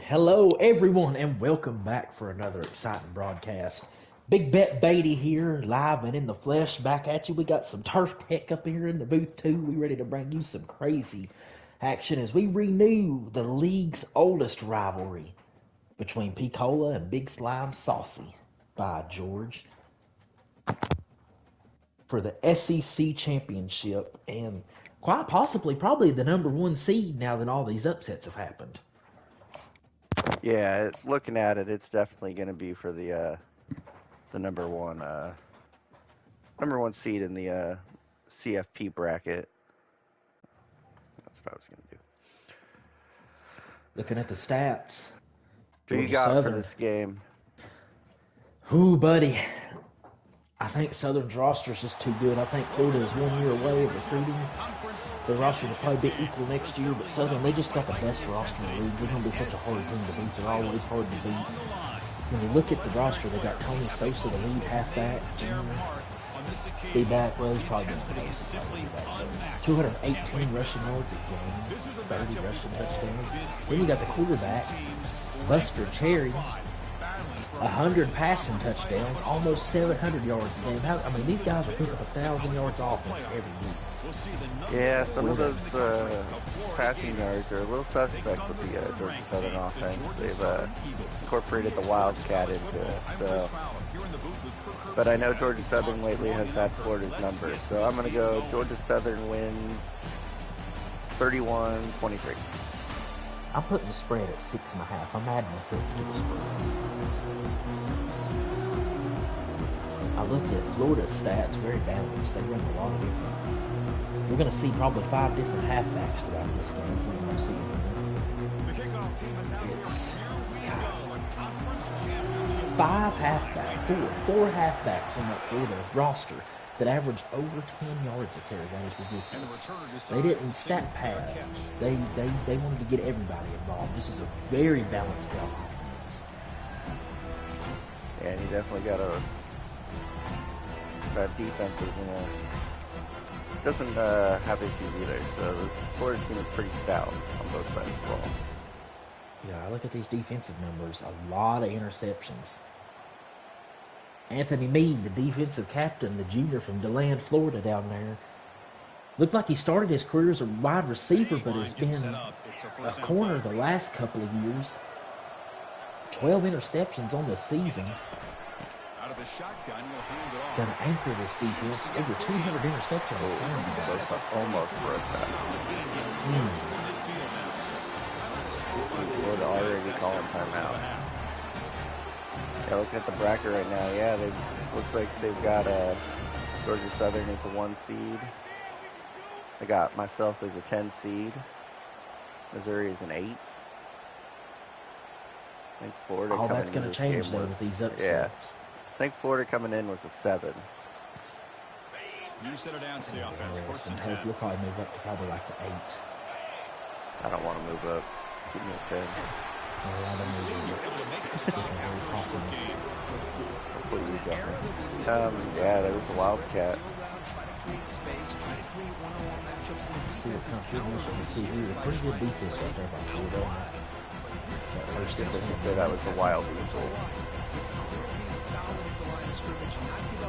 Hello, everyone, and welcome back for another exciting broadcast. Big Bet Beatty here, live and in the flesh, back at you. We got some Turf Tech up here in the booth, too. We ready to bring you some crazy action as we renew the league's oldest rivalry between P-Cola and Big Slime Saucy by George for the SEC Championship and quite possibly probably the number one seed now that all these upsets have happened. Yeah, looking at it, it's definitely going to be for the number one seed in the CFP bracket. That's what I was going to do. Looking at the stats, Who you Georgia got Southern for this game? Ooh, buddy. I think Southern's roster is just too good. I think Florida is 1 year away of recruiting. Their roster will probably be equal next year, but Southern, they just got the best roster in the league. They're going to be such a hard team to beat. They're always hard to beat. When you look at the roster, they got Tony Sosa, the lead halfback, junior. Be back, well, he's probably going to post it. 218 rushing yards a game, 30 rushing touchdowns. Then you got the quarterback, Buster Cherry, 100 passing touchdowns, almost 700 yards a game. I mean, these guys are picking up 1,000 yards offense every week. Yeah, some of those passing yards are a little suspect with the Georgia Southern offense. They've incorporated the Wildcat into it. So, but I know Georgia Southern lately has had Florida's number. So I'm going to go Georgia Southern wins 31-23. I'm putting the spread at 6.5. I'm adding a hook to the spread. I look at Florida's stats, very balanced. They run a lot of different. We're going to see probably 5 different halfbacks throughout this game. We're going to see it's 4 halfbacks on that Florida roster that averaged over 10 yards a carry. That is ridiculous. They didn't stat pad. They wanted to get everybody involved. This is a very balanced out offense. Yeah, and you definitely got that defense doesn't have issues either. So the Florida team is pretty stout on both sides of the ball. Yeah, I look at these defensive numbers. A lot of interceptions. Anthony Meade, the defensive captain, the junior from DeLand, Florida down there. Looked like he started his career as a wide receiver, but has been a corner the last couple of years. 12 interceptions on the season. Got to anchor this defense. Over 200 interceptions. Almost broke that. Florida already calling timeout. Yeah, looking at the bracket right now, yeah, looks like they've got Georgia Southern as the 1 seed. They got myself as a 10 seed. Missouri is an 8. I think Florida. Oh, that's going to change though with these upsets. Yeah. I think Florida coming in was a 7. You set it down to the offense. First and 10. You'll probably move up to probably like the 8. I don't want to move up. Keep me at 10. Yeah, there was a Wildcat. See what's kind of good news we see here. A pretty good defense right there by Florida. First, they say that was the Wild Eagle.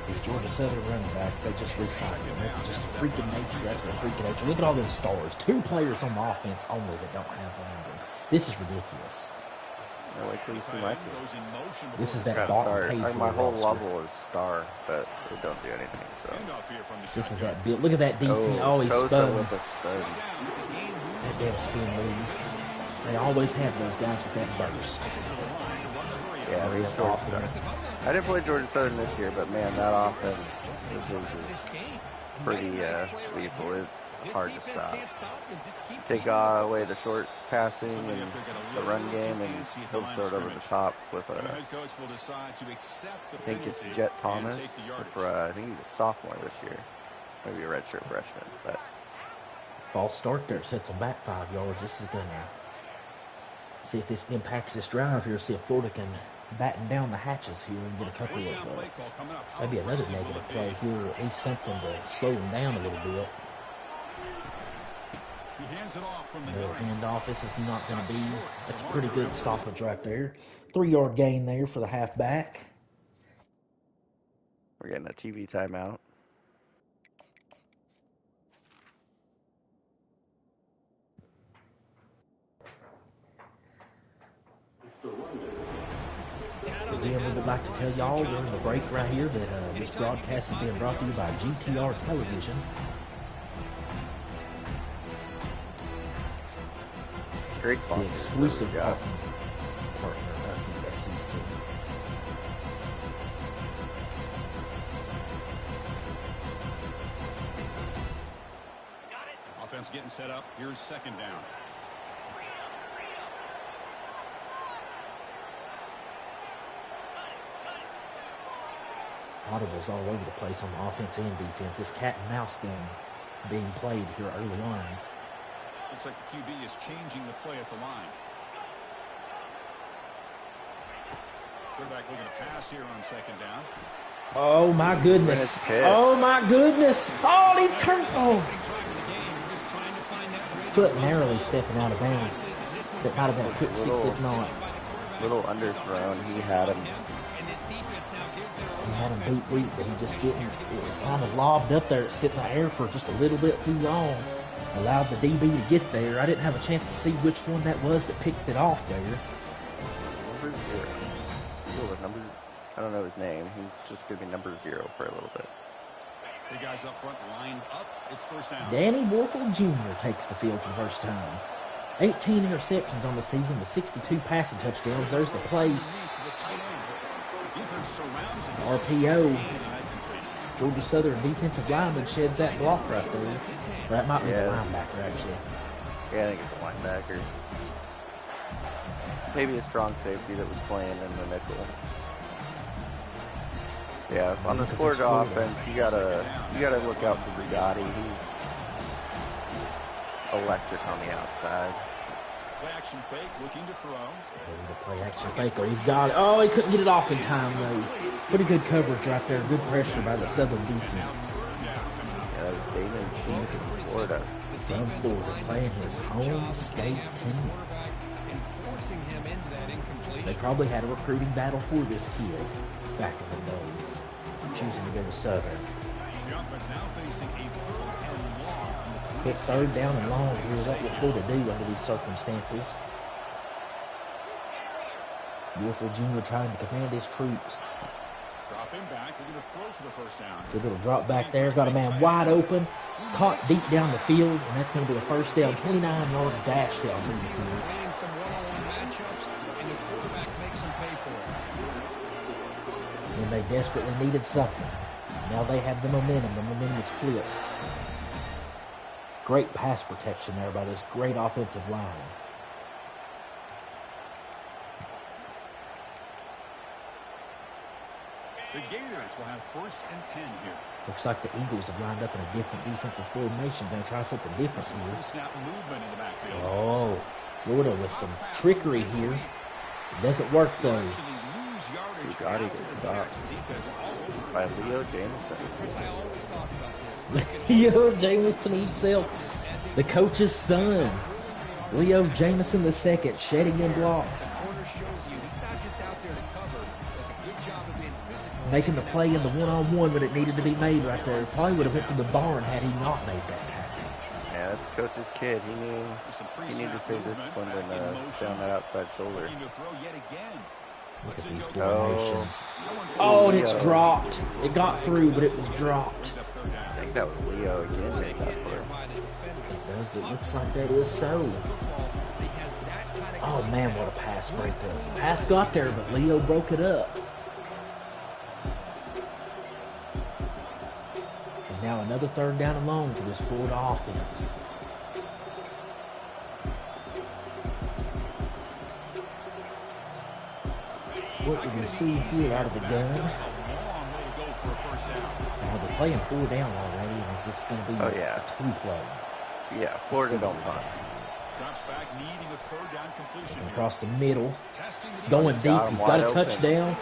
These Georgia Southern running backs, they just recycle. They're just freaking nature after freaking nature. Look at all those stars. 2 players on the offense only that don't have one of them. This is ridiculous. No, wait till you see my team. This is that bottom page. My whole level is star, but they don't do anything. So this is that build. Look at that defense. Oh, he's spun. With a spin. That damn spin move. They always have those guys with that burst. Yeah, they have offense. I didn't play Georgia Southern this year, but man, that offense is pretty lethal. It's hard to stop. Take away the short passing and the run game, and he'll throw it over the top with I think it's Jet Thomas. I think he's a sophomore this year. Maybe a redshirt freshman. But false start there sets them back 5 yards. This is going to see if this impacts this drive here. See if Florida can batten down the hatches here and get a couple of maybe another negative play here, or at least something to slow them down a little bit. He hands it off from the handoff. This is not going to be. That's a pretty good stoppage right there. 3-yard gain there for the halfback. We're getting a TV timeout. Again, we would like to tell y'all during the break right here that this broadcast is being brought to you by GTR Television. Great sponsor. The exclusive partner of the SEC. Offense getting set up. Here's second down. Audibles all over the place on the offense and defense. This cat and mouse game being played here early on. Looks like the QB is changing the play at the line. Quarterback looking to pass here on second down. Oh my goodness. Oh my goodness. Oh, he turned. Oh. Foot narrowly stepping out of bounds. That might have been a quick six if not. Little underthrown. He had him. He had him boot deep, but he just didn't. It was kind of lobbed up there. It's sitting in the air for just a little bit too long. Allowed the DB to get there. I didn't have a chance to see which one that was that picked it off there. Number 0. I don't know his name. He's just going to be number 0 for a little bit. The guys up front lined up. It's first down. Danny Warfel Jr. takes the field for the first time. 18 interceptions on the season with 62 passing touchdowns. There's the play. RPO. Georgia Southern defensive lineman sheds that block right there. Or that might be the linebacker, actually. Yeah, I think it's a linebacker. Maybe a strong safety that was playing in the nickel. Yeah, on the scored offense, you gotta look out for Brigatti. He's electric on the outside. Play action fake, looking to throw. The play action fake. Oh, he's got it. Oh, he couldn't get it off in time though. Pretty good coverage right there. Good pressure by the Southern defense. Yeah, that was Damon Cheek in Florida. From Florida, playing his home state team. They probably had a recruiting battle for this kid back in the day, choosing to go to Southern. The offense now facing a 3rd and long. Quick 3rd down and long here. What will Florida do under these circumstances? Warfel Jr. trying to command his troops. Drop him back. They're going to throw for the first down. Good little drop back there. Got a man wide open. Caught deep down the field, and that's going to be a first down. 29-yard dash down through the field. And they desperately needed something. Now they have the momentum. The momentum is flipped. Great pass protection there by this great offensive line. The Gators will have 1st and 10 here. Looks like the Eagles have lined up in a different defensive formation. Going to try something different here. Snap movement in the backfield. Oh, Florida with some trickery here. It doesn't work though. Brigatti gets stopped by Leo Jameson. Leo Jameson himself, the coach's son. Leo Jameson II, shedding in blocks. Making the play in the one-on-one when it needed to be made right there. Probably would have went to the barn had he not made that tackle. Yeah, that's the coach's kid. He needed to stay disciplined and down that outside shoulder. Look at these formations. Oh, and it's dropped. It got through, but it was dropped. I think that was Leo again. Made that play. It does. It looks like that is so. Oh, man, what a pass breakup. The pass got there, but Leo broke it up. And now another 3rd down and long for this Florida offense. What do we see here out of the gun? Now they're playing 4 down already, and is this going to be a 2-play? Yeah, Florida don't punt. Across the middle, going deep. He's got a touchdown,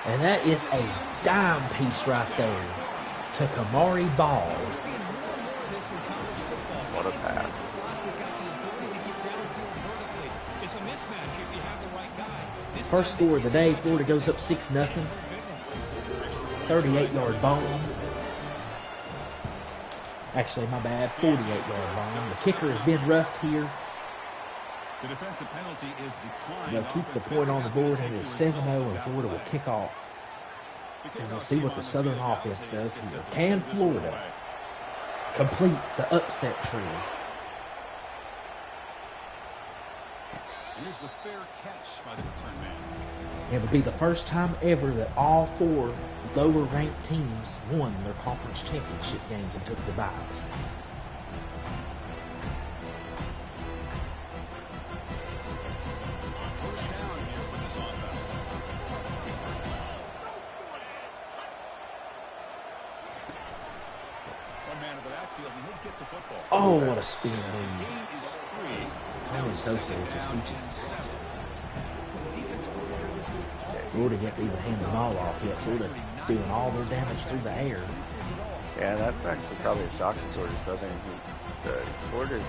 and that is a dime piece right there to Kamari Ball. What a pass. First score of the day, Florida goes up 6-0. 38-yard bomb. Actually, my bad, 48-yard bomb. The kicker has been roughed here. The defensive penalty is declined. They'll keep the point on the board, and it's 7-0, and Florida will kick off. And we'll see what the Southern offense does here. Can Florida complete the upset trend? Here's the fair catch by the return man. It would be the first time ever that all 4 lower-ranked teams won their conference championship games and took the byes. First down here for this offense. One man to the backfield, and he'll get the football. Oh, what a spin move. Gain is 3. Tony Sosa just teaches us. Florida yet to even hand the ball off yet. Florida doing all their damage through the air. Yeah, that's actually probably a shock to Georgia Southern. Florida's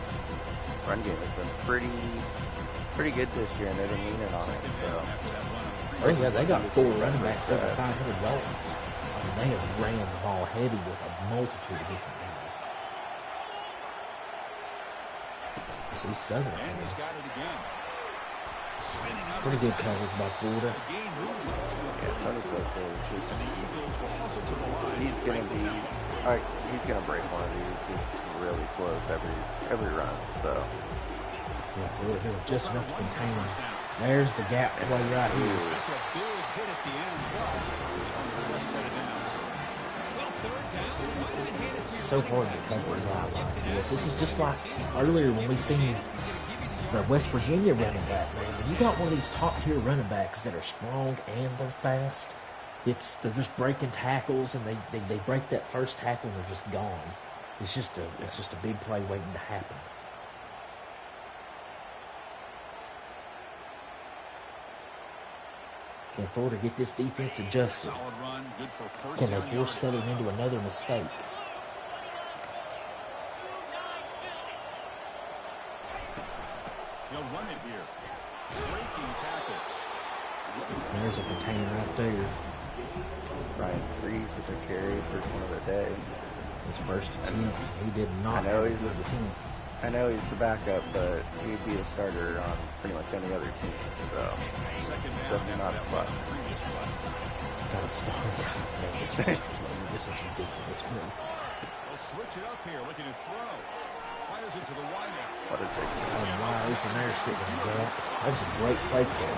run game has been pretty good this year, and they've been leaning on it. So. Oh yeah, they got 4 running backs over 500 yards. I mean, they have ran the ball heavy with a multitude of different guys. See Southern. And he's got it again. Pretty good coverage by Florida. Yeah, Tony Sosa he's gonna break one of these. He's really close every run. So yeah, Florida here with just enough to contain him. There's the gap play right here. That's a big hit at the end. On the first set of downs. Well, third down. Why not hand it to So hard to cover a guy like this. This is just like earlier when we seen the West Virginia running back. Man, you got one of these top tier running backs that are strong and they're fast. They're just breaking tackles, and they break that first tackle and they're just gone. It's just a big play waiting to happen. Can Florida get this defense adjusted? Solid run, good for first Can they down force yardage. Southern into another mistake? He'll run it here. Breaking tackles. There's a container right there. Ryan Freeze with a carry, first one of the day. His first attempt, he did not I know have a he's good attempt. I know he's the backup, but he'd be a starter on pretty much any other team. So Second down definitely not a after plus. that previous play. Got to start. Man, this first play, this is ridiculous, man. They'll switch it up here, looking to throw. Fires it to the wideout. What a take. Kind of wide open there, sitting in the gap. That was a great play call.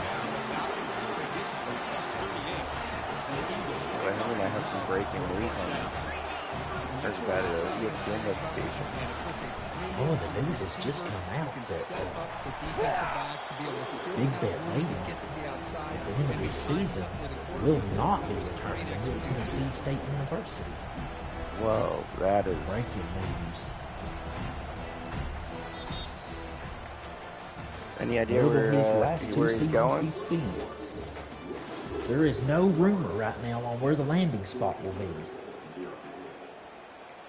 But I know we might have some breaking news on There's that ESPN notification. One of the news has just come out that Big Bet Lady at the end of this season will not be returning to Tennessee State University. Whoa, that is Breaking news. Any idea Over where, his last 2 where he's seasons going? he's been. There is no rumor right now on where the landing spot will be.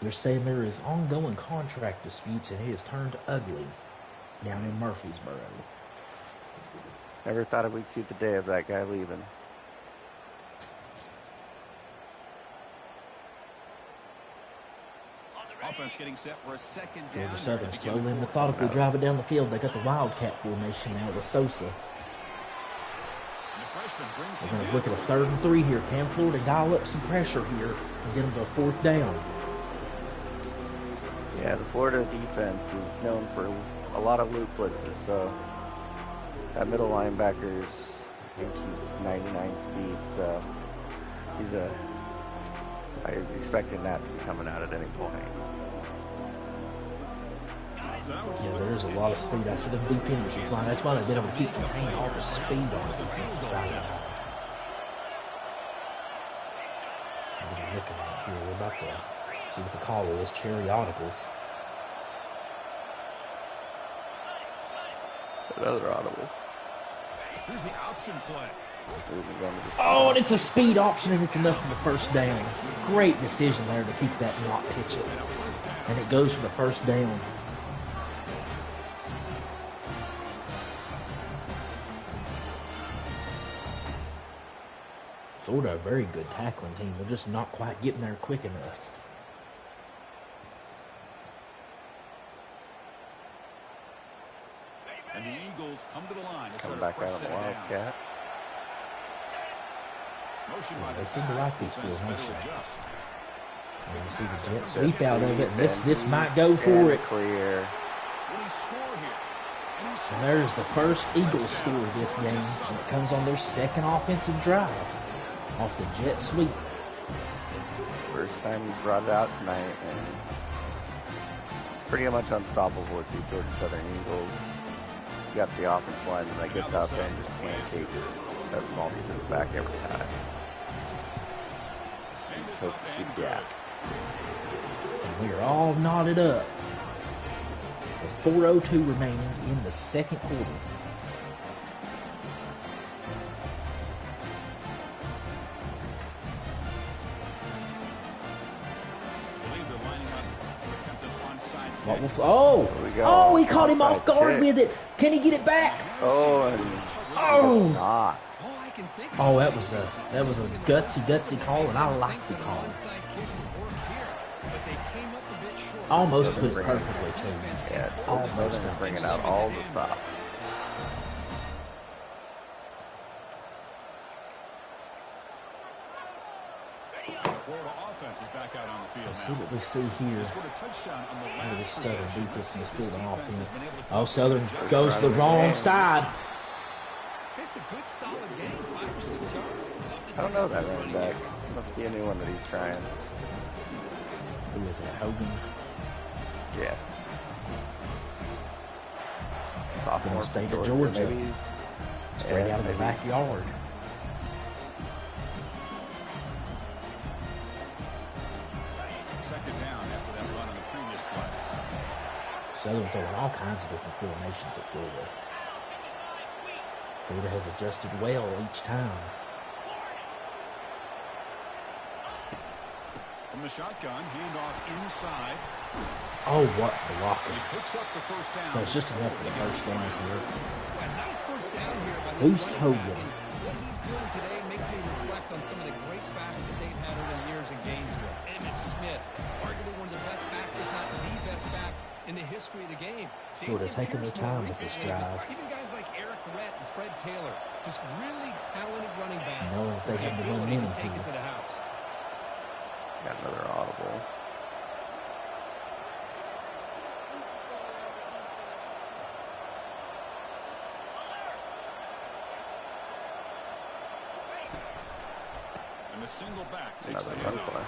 They're saying there is ongoing contract disputes and it has turned ugly down in Murfreesboro. Never thought we'd see the day of that guy leaving. Offense getting set for a second down. Georgia Southern slowly and methodically driving down the field. They got the Wildcat formation now with Sosa. The freshman brings We're him going to in. look at a 3rd and 3 here. Can Florida dial up some pressure here and get them to a 4th down? Yeah, the Florida defense is known for a lot of loop blitzes, so that middle linebacker is, I think he's 99 speed, so I'm expecting that to be coming out at any point. Yeah, there's a lot of speed. I said them defenders are flying. That's why they've been able to keep containing all the speed on the defensive side of the ball. We're looking at here. We're about to see what the call is. Cherry Audibles. Another audible. Here's the option play. Oh, and it's a speed option, and it's enough for the first down. Great decision there to keep that not pitch it. And it goes for the first down. Florida, a very good tackling team. They're just not quite getting there quick enough. And the Eagles come to the line. Come back out of the Wildcat. Yeah, they seem to like this formation. And you see the jet sweep out of it, and this might go for it. Clear. And there's the first Eagles score of this game, and it comes on their second offensive drive off the jet sweep. First time he brought it out tonight, and it's pretty much unstoppable with these Georgia Southern Eagles. You got the offensive line that gets out there and just pancakes that small defense back every time. So keep gap. And we are all knotted up with 4:02 remaining in the second quarter. What will oh, he caught him off guard with it. Can he get it back? Oh, and oh, oh, that was a gutsy call, and I like the call. Almost put it perfectly too. Yeah, almost bringing out all the stops. Let's see what we see here. Look at this Southern defense and this Florida offense. Oh, Southern goes to the wrong side. It's a good, solid game. 5 or 6 yards. I don't know that running back. Must be a new one that he's trying. Who is that? Hogan? Yeah. From the state of Georgia. Maybe. Straight out of the backyard. Second down after that run on the previous play. Southern throwing all kinds of different formations at Florida. Florida has adjusted well each time. From the shotgun, handoff inside. Oh, what blocking. He picks up the first down. That's just enough for the first down here. A nice first down here by Goose Hogan. What he's doing today makes me reflect on some of the great backs that they've had over the years in Gainesville. Emmitt Smith, arguably one of the best backs, if not the best back in the history of the game. Sort of taking their time with this drive. Even guys like Eric Rhett and Fred Taylor, just really talented running backs. Knowing that they have the momentum take here. it to the house. Got another audible. And the single back takes Another the run end play.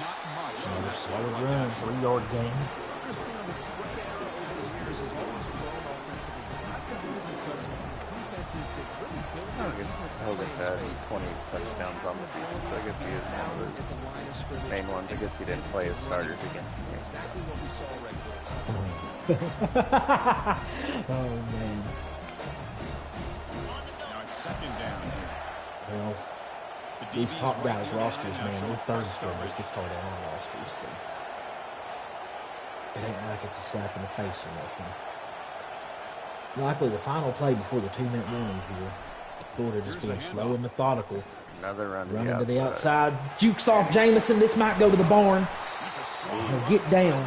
Not much. Another slow run, 3-yard gain. Interesting on the spread era over the years has always grown offensively. I've been always impressed with defenses that really build their defense and Hogan play had in space. 20 touchdowns on the season, so I guess he is one of At the line of the scrimmage. main ones. I guess he didn't play as starters against That's him. exactly what we saw right there. Oh, man. Now it's second down here. Well, these top guys' rosters, man, their third stringers get started on our rosters. So it ain't like it's a slap in the face or nothing. Likely the final play before the 2-minute warning here. Florida just being slow and methodical. Another run. Running to the outside. Jukes off Jamison. This might go to the barn. He'll get down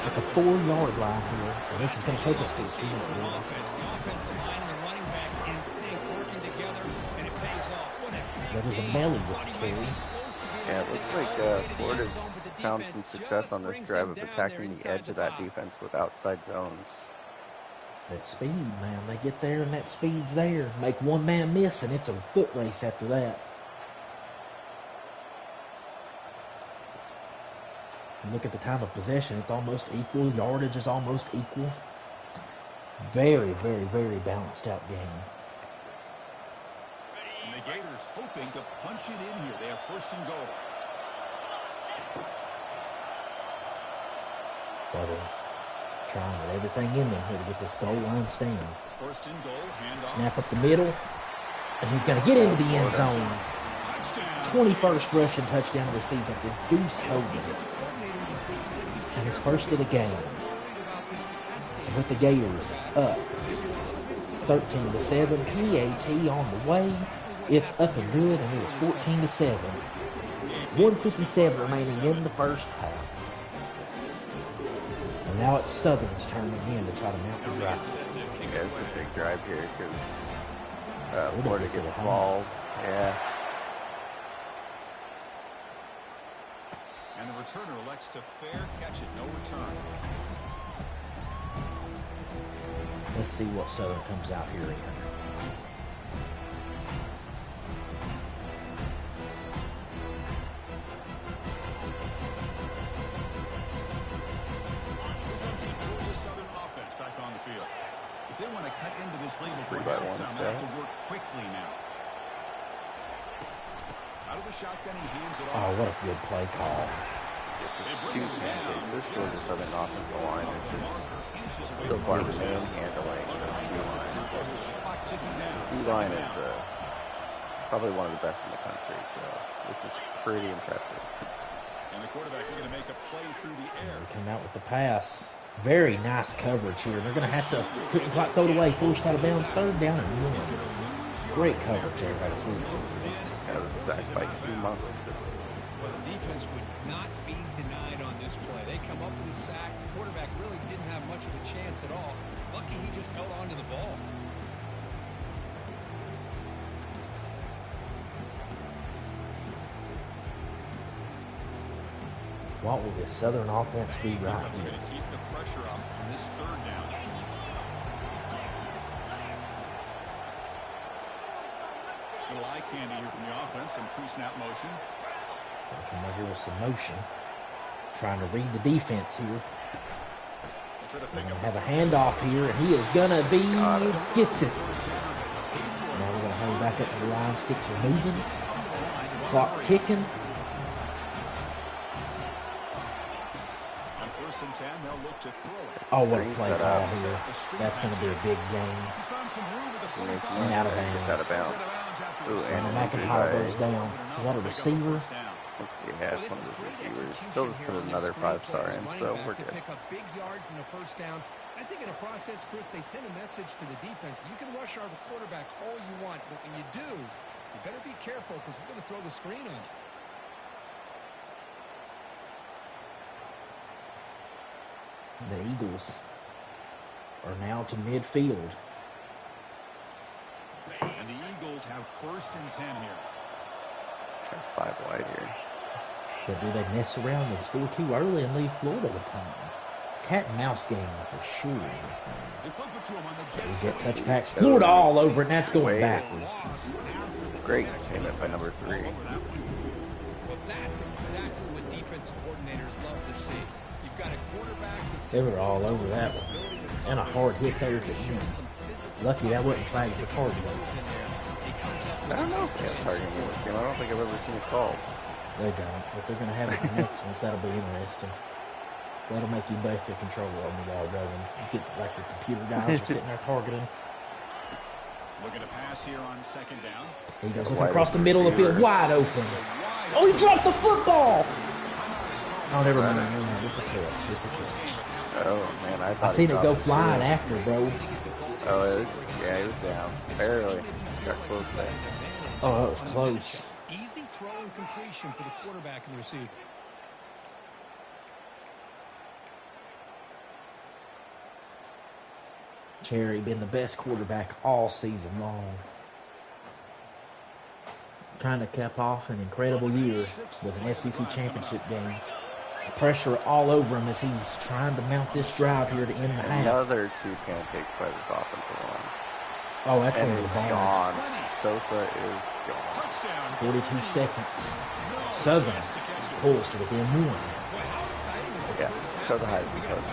at the 4-yard line here. And this is going to take us to a 2-minute warning. The offensive line and the running back in sync, working together, and it pays off. What a big That is a game. belly with the carry. Yeah, it looks like Florida's found some success on this drive of attacking the edge of that defense with outside zones. That speed, man. They get there and that speed's there. Make one man miss and it's a foot race after that. And look at the time of possession. It's almost equal. Yardage is almost equal. Very, very, very balanced out game. And the Gators hoping to punch it in here. They have first and goal. Southern trying with everything in them here to get this goal line stand. First and goal, handoff. Snap up the middle. And he's going to get into the end zone. Touchdown. 21st rushing touchdown of the season for Goose Hogan. And his first of the game. With the Gators up 13-7. PAT on the way. It's up and good, and it's 14-7. 1:57 remaining in the first half. And now it's Southern's turn again to try to mount the drive. Yeah, it's a big drive here because Florida gets involved. Yeah. And the returner elects to fair catch it, no return. Let's see what Southern comes out here in. If they want to cut into this lead before halftime, they have to work quickly now. Out of the shotgun, he hands it off. Oh, what a good play call. This Georgia Southern offensive line is just so far manhandling the line is probably one of the best in the country, so this is pretty impressive. And the quarterback is going to make a play through the air. They come out with the pass. Very nice coverage here. They're going to have to, couldn't quite throw it away, forced out of bounds, 3rd down and 1. Great coverage there by the Florida defense. Sacked by 2 months. Well, the defense would not be denied on this play. They come up with a sack. The quarterback really didn't have much of a chance at all. Lucky he just held on to the ball. What will this Southern offense be right here? Keep the pressure up on this 3rd down. Little eye candy here from the offense, some pre-snap motion. Come over here with some motion. Trying to read the defense here. Have a handoff here, and he is going to be, gets it. Now we're going to hold back up to the line. Sticks are moving. Clock ticking. Oh, what a play call here. That's going to be a big game. And out of bounds. And McIntyre goes down. Is that a receiver? Yeah, it's one of the receivers. Still just put another 5-star in, so we're good. Pick up big yards in a 1st down. I think in a process, Chris, they send a message to the defense. You can rush our quarterback all you want, but when you do, you better be careful because we're going to throw the screen on you. The Eagles are now to midfield. And the Eagles have 1st and 10 here. 5 wide here. But do they mess around and score too early and leave Florida with time? Cat and mouse game for sure in this game. We get touchbacks. Florida all over it, and that's going backwards. Great payment by number 3. Well, that's exactly what defensive coordinators love to see. You've got a quarterback. They were all over that one. And a hard hit there to end. Lucky that wasn't flagged for target. I don't know if they have targeting in this game. I don't think I've ever seen it called. They don't, but they're going to have it in the next ones. That'll be interesting. That'll make you both get control on the ball, though. And you get like the computer guys are sitting there targeting. Looking to pass here on 2nd down. He goes looking across the middle of the field, wide open. Oh, he dropped the football! Oh, never mind. It's a catch. It's a catch. Oh, man, I seen it go flying after, bro. Oh, yeah, he was down. Barely. Got close there. Oh, that was close. Easy throw and completion for the quarterback and receiver. Cherry been the best quarterback all season long. Kind of kept off an incredible year with an SEC championship game. Pressure all over him as he's trying to mount this drive here to end the half. Another 2 pancakes by this offensive line. Oh, that's going to be the ball. Gone. Sosa is gone. 42 seconds. Southern pulls to within 1. Yeah, show the height because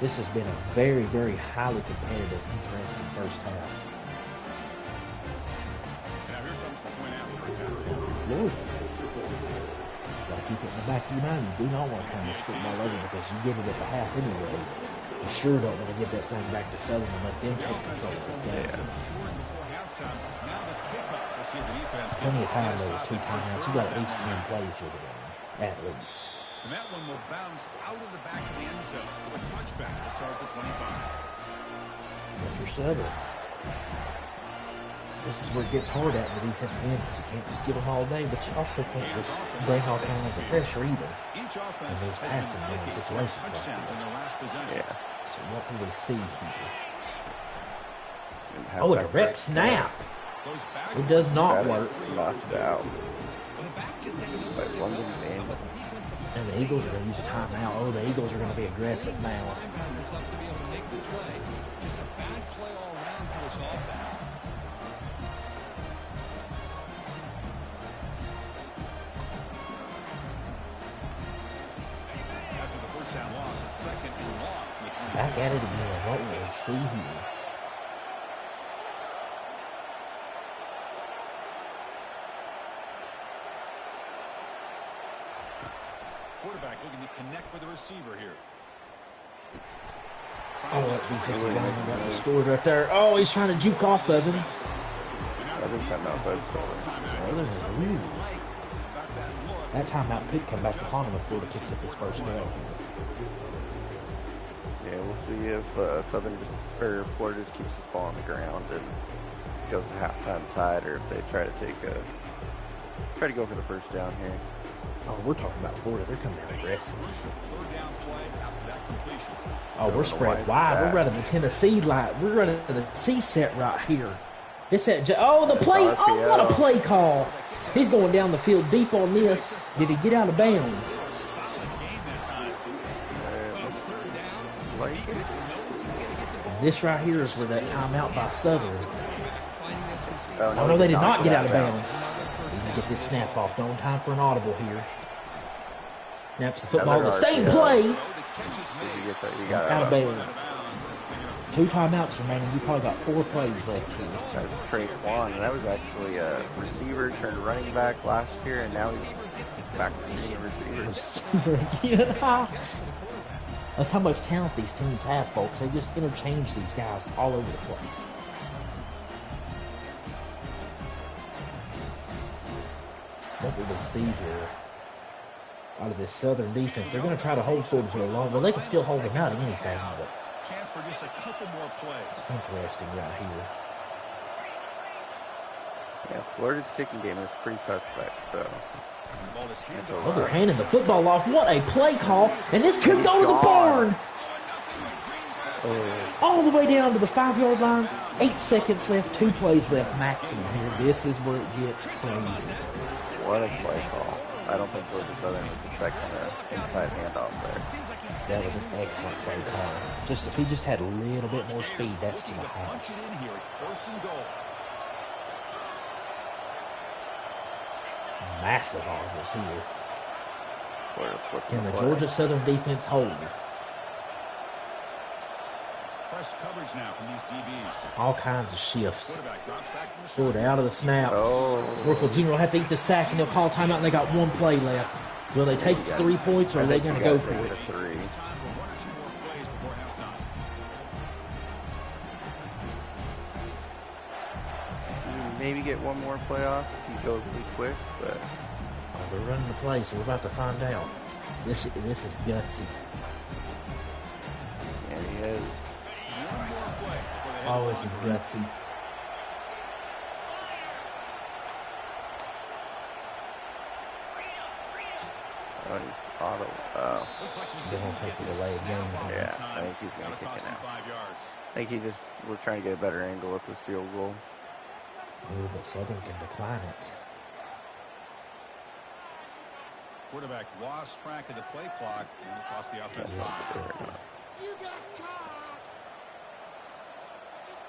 this has been a very, very highly competitive, interesting first half. Now here comes the point after Florida. Got to keep it in the back of your mind. You do not want to turn this football over because you get it at the half anyway. You sure don't want to give that thing back to Southern and let them take control of this game. Plenty of time though with 2 timeouts. You got at least 10 plays here today. At least. And that one will bounce out of the back of the end zone. So a touchback to start the 25. for Southern. This is where it gets hard at in the defensive end because you can't just get them all day, but you also can't just bring all kinds of pressure either in these passing down situations like this. Yeah. So what do we see here? Oh, a direct snap. It does not work. Knocked out. By London Daniel. And the Eagles are going to use a timeout. Oh, the Eagles are going to be aggressive now. Just a bad play all around for this offense. After the first down loss, it's second and long. Back at it again. What will we see here? Quarterback looking to connect with the receiver here. Oh, that defensive lineman got destroyed right there. Oh, he's trying to juke off of him. That timeout could come back upon him if Florida picks up his first down. Yeah, we'll see if Florida just keeps his ball on the ground and goes to halftime tied, or if they try to go for the first down here. Oh, we're talking about Florida. They're coming out aggressive. Oh, we're spread wide. We're running the Tennessee line. We're running the C set right here. This set. Oh, the play. Oh, what a play call. He's going down the field deep on this. Did he get out of bounds? And this right here is where that timeout by Southern. Oh, no, they did not get out of bounds. Get this snap off. No time for an audible here. Snaps the football. The same play. Out of bounds. 2 timeouts remaining. You probably got 4 plays left here. That was Traquan, and that was actually a receiver turned running back last year, and now he's back to being a receiver. Yeah. That's how much talent these teams have, folks. They just interchange these guys all over the place. What will we see here out of this Southern defense? They're going to try to hold Florida for a long. Well, they can still hold them out of anything, but chance for just a couple more plays. It's interesting right here. Yeah, Florida's kicking game is pretty suspect, so. Oh, they're handing the football off. What a play call! And this could go to the barn. All the way down to the 5-yard line. 8 seconds left. 2 plays left maximum here. This is where it gets crazy. What a play call. I don't think Georgia Southern was expecting an inside handoff there. That was an excellent play call. Just if he just had a little bit more speed, that's to the house. Massive audibles here. Can the Georgia Southern defense hold? Press coverage now from these DBs. All kinds of shifts. Florida out of the snap. Oh. Warfield Jr. will have to eat the sack, and they'll call timeout, and they got 1 play left. Will they take 3 points, or are they going to go for it? 3. Maybe get 1 more playoff if he goes really quick, but they're running the play, so we're about to find out. This is gutsy. Yeah, he is. Oh, this is gutsy. Oh, he's auto. They're going to take the delay again. Yeah, I think he's going to kick it now. I think we're trying to get a better angle with this field goal. Oh, but Southern can decline it. Quarterback lost track of the play clock and cost the offense 5. You got caught.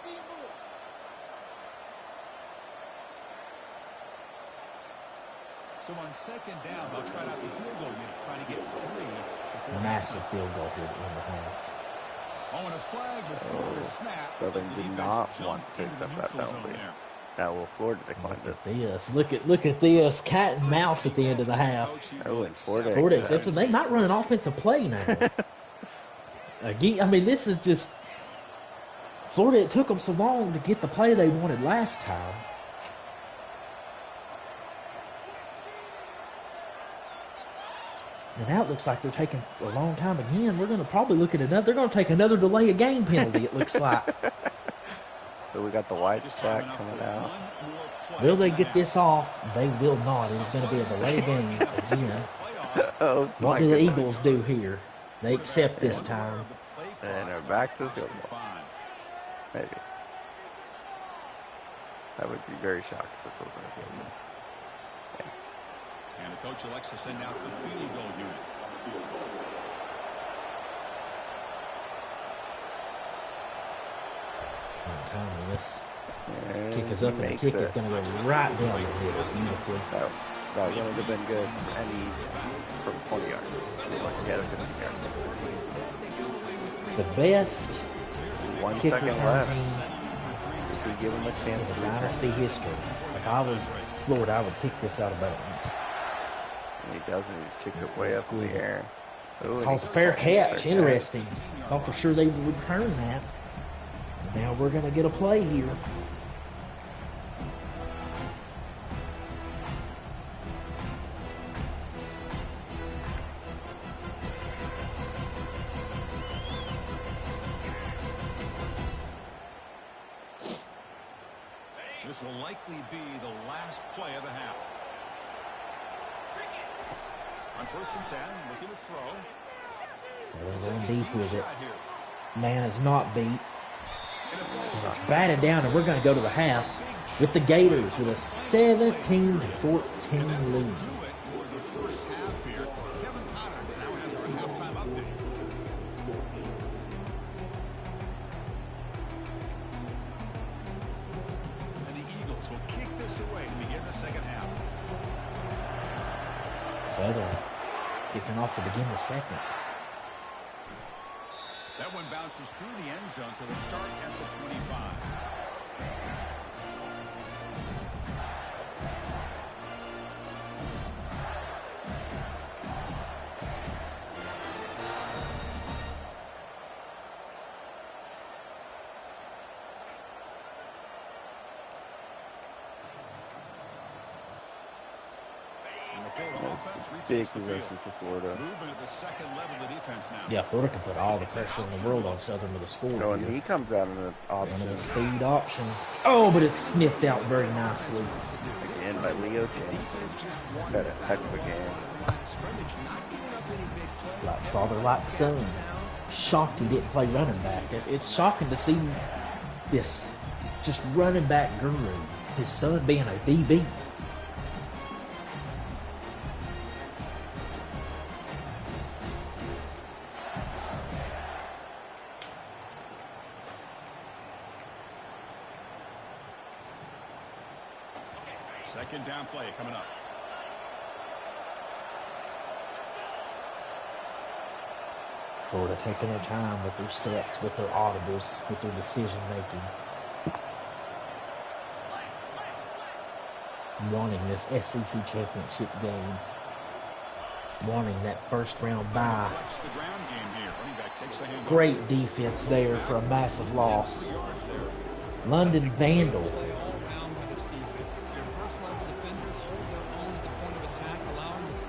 15 more. So on second down, they'll try out the field goal unit, trying to get 3. Massive field goal here to end the half. Oh, and a flag before the snap. Southern did not want to accept that penalty. Now will Florida decline this? Look at this. Cat and mouse at the end of the half. Oh, and Florida accepts it. They might run an offensive play now. Again, I mean, this is just Florida. It took them so long to get the play they wanted last time. And now it looks like they're taking a long time again. We're going to probably look at another. They're going to take another delay of game penalty, it looks like. So we got the white stack coming out. Will they get this off? They will not. It is going to be a delay game again. Oh, what do the Eagles do here? They accept this time. And they're back to the field goal. Maybe. I would be very shocked if this wasn't a field goal. And the coach elects to send out the field goal unit. This kick is up, and the kick is going to go right down the middle beautifully. That would have been good. Any from 20 yards. Yeah, 50 yards. The best 1 kick second return left. team We give him a chance in to Dynasty history. If I was Florida, I would kick this out of bounds. And he doesn't. He kicks it way up in the air. Ooh, Calls a fair catch. Interesting. Thought for sure they would return that. Now we're going to get a play here. This will likely be the last play of the half. On 1st and 10, looking to throw. So they're going deep with it. Man is not beat. It's batted down, and we're going to go to the half with the Gators with a 17-14 lead. And the Eagles will kick this away to begin the second half. Southern kicking off to begin the second. That one bounces through the end zone, so they start at the 25. Big possession for Florida. Yeah, Florida can put all the pressure in the world on Southern with a score. So when he comes out in the One option. of the speed option. Oh, but it's sniffed out very nicely. Again by Leo James. Had a heck of a game. Like father, like son. Shocked he didn't play running back. It's shocking to see this just running back guru. His son being a DB. Second down play coming up. Florida taking their time with their sets, with their audibles, with their decision making. Wanting this SEC championship game. Wanting that first round bye. Great defense there for a massive loss. London Vandal.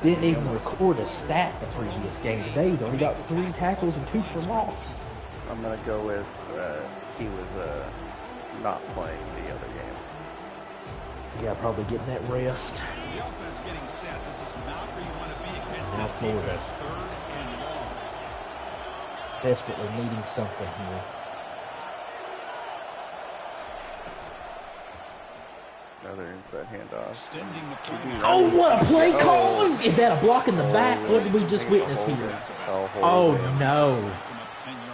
Didn't even record a stat the previous game. Today he's only got 3 tackles and 2 for loss. I'm going to go with he was not playing the other game. Yeah, probably getting that rest. The offense getting set. This is not where you want to be against Now this Florida. defense. 3rd and long. Desperately needing something here. Another inside handoff. Extending the play. Oh, what a play call! Is that a block in the back? What did we just witness here? Oh, no.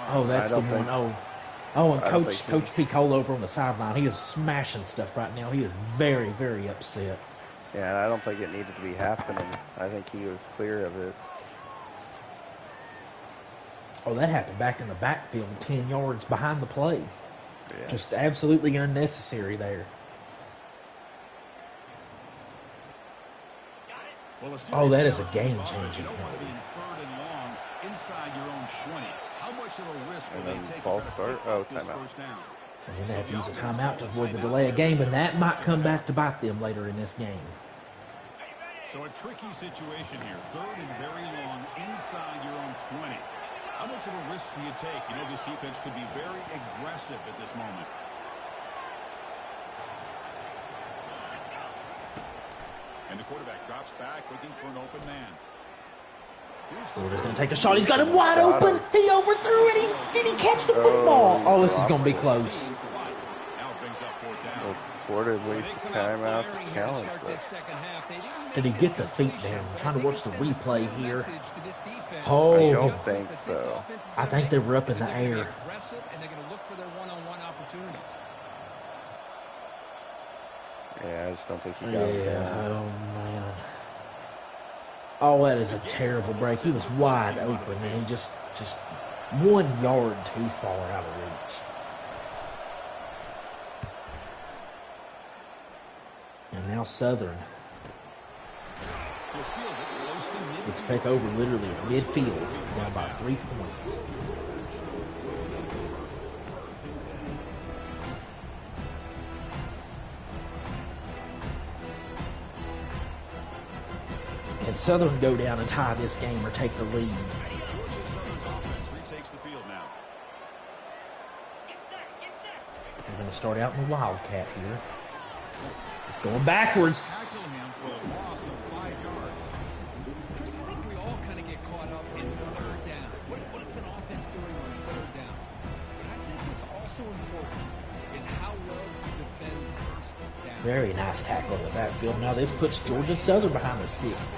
Oh, that's the one. Oh, and Coach P. Cole over on the sideline. He is smashing stuff right now. He is very, very upset. Yeah, and I don't think it needed to be happening. I think he was clear of it. Oh, that happened back in the backfield, 10 yards behind the play. Yeah. Just absolutely unnecessary there. Oh, that is a game-changing play. Inside your own 20. How much of a risk will they take false start? Oh, timeout. And they have to use a timeout to avoid the delay of game, and that might come back to bite them later in this game. So a tricky situation here. 3rd and very long inside your own 20. How much of a risk do you take? You know, this defense could be very aggressive at this moment. And the quarterback drops back looking for an open man. Florida's going to take the shot. He's got him wide open. He overthrew it. Did he catch the football? Oh, this is going to be close. Well, Florida wastes time out to challenge this. Did he get the feet down? I'm trying to watch the replay here. I Oh, don't think so. I think they were up in the air. Yeah, I just don't think he got it Yeah, down. oh man. Oh, that is a terrible break. He was wide open, and he just 1 yard too far out of reach. And now Southern gets back over literally at midfield, down by 3 points. Can Southern go down and tie this game or take the lead? Georgia Southern's offense retakes the field now. They're going to start out in the Wildcat here. It's going backwards. Tackle him for a loss of 5 yards. Chris, I think we all kind of get caught up in third down. What is an offense doing on third down? But I think what's also important is how well you defend first down. Very nice tackle in the backfield. Now this puts Georgia Southern behind the sticks.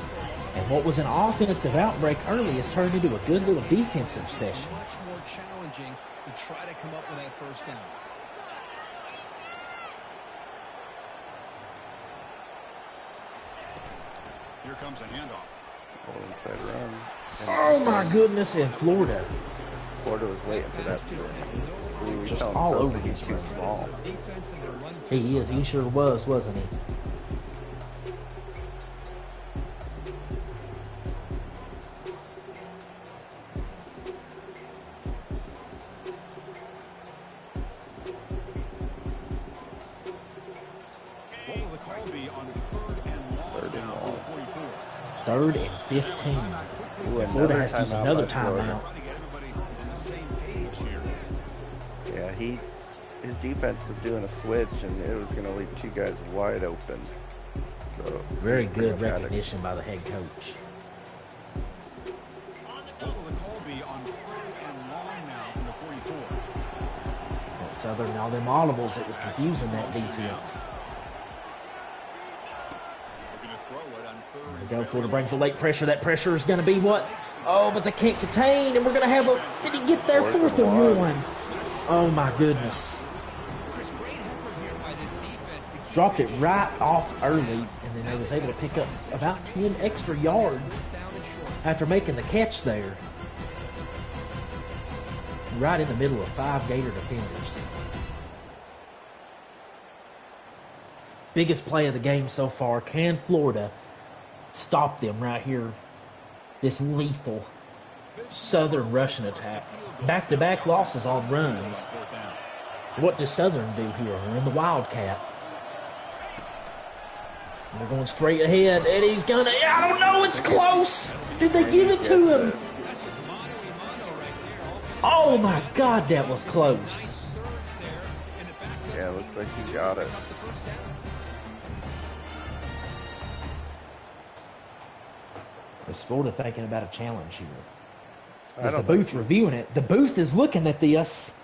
And what was an offensive outbreak early has turned into a good little defensive session. Much more challenging to try to come up with that first down. Here comes a handoff. Inside run. Oh my goodness, in Florida. Florida was waiting for that to Just all over he's too small. He is. He sure was, wasn't he? What will the call be on third and long now from the 44? 3rd and 15. Ooh, Florida has to use another by Florida. timeout. Trying to get everybody on the same page here. Yeah, his defense was doing a switch, and it was going to leave 2 guys wide open. So Very good recognition by the head coach. What will the call be on third and long now from the 44? That Southern, all them audibles, it was confusing that defense. Looking to throw it on third and Down Florida brings the late pressure. That pressure is going to be what? Oh, but they can't contain, and we're going to have a... Did he get there? 4th and 1. Oh, my goodness. Dropped it right off early, and then they was able to pick up about 10 extra yards after making the catch there. Right in the middle of 5 Gator defenders. Biggest play of the game so far. Can Florida stop them right here? This lethal Southern rushing attack. Back-to-back losses on runs. What does Southern do here? They're in the Wildcat. And they're going straight ahead, and he's gonna... I don't know, it's close! Did they give it to him? Oh my God, that was close. Yeah, looks like he got it. Is Florida thinking about a challenge here? I Is the don't booth think reviewing it? The booth is looking at this.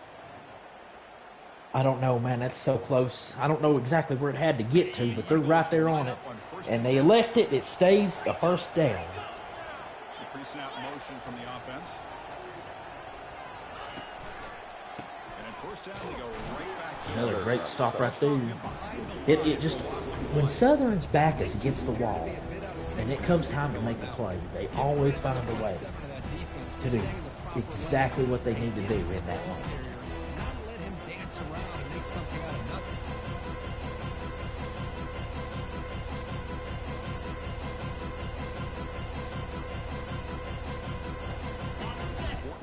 I don't know, man. That's so close. I don't know exactly where it had to get to, but they're right there on it. And they elect it. It stays a first down. The pre-snap motion from the offense. And at first down, they go right back to Another great stop right there. It just, when Southern's back is against the wall, and it comes time to make the play, they always find a way to do exactly what they need to do in that moment. Not let him dance around and make something out of nothing.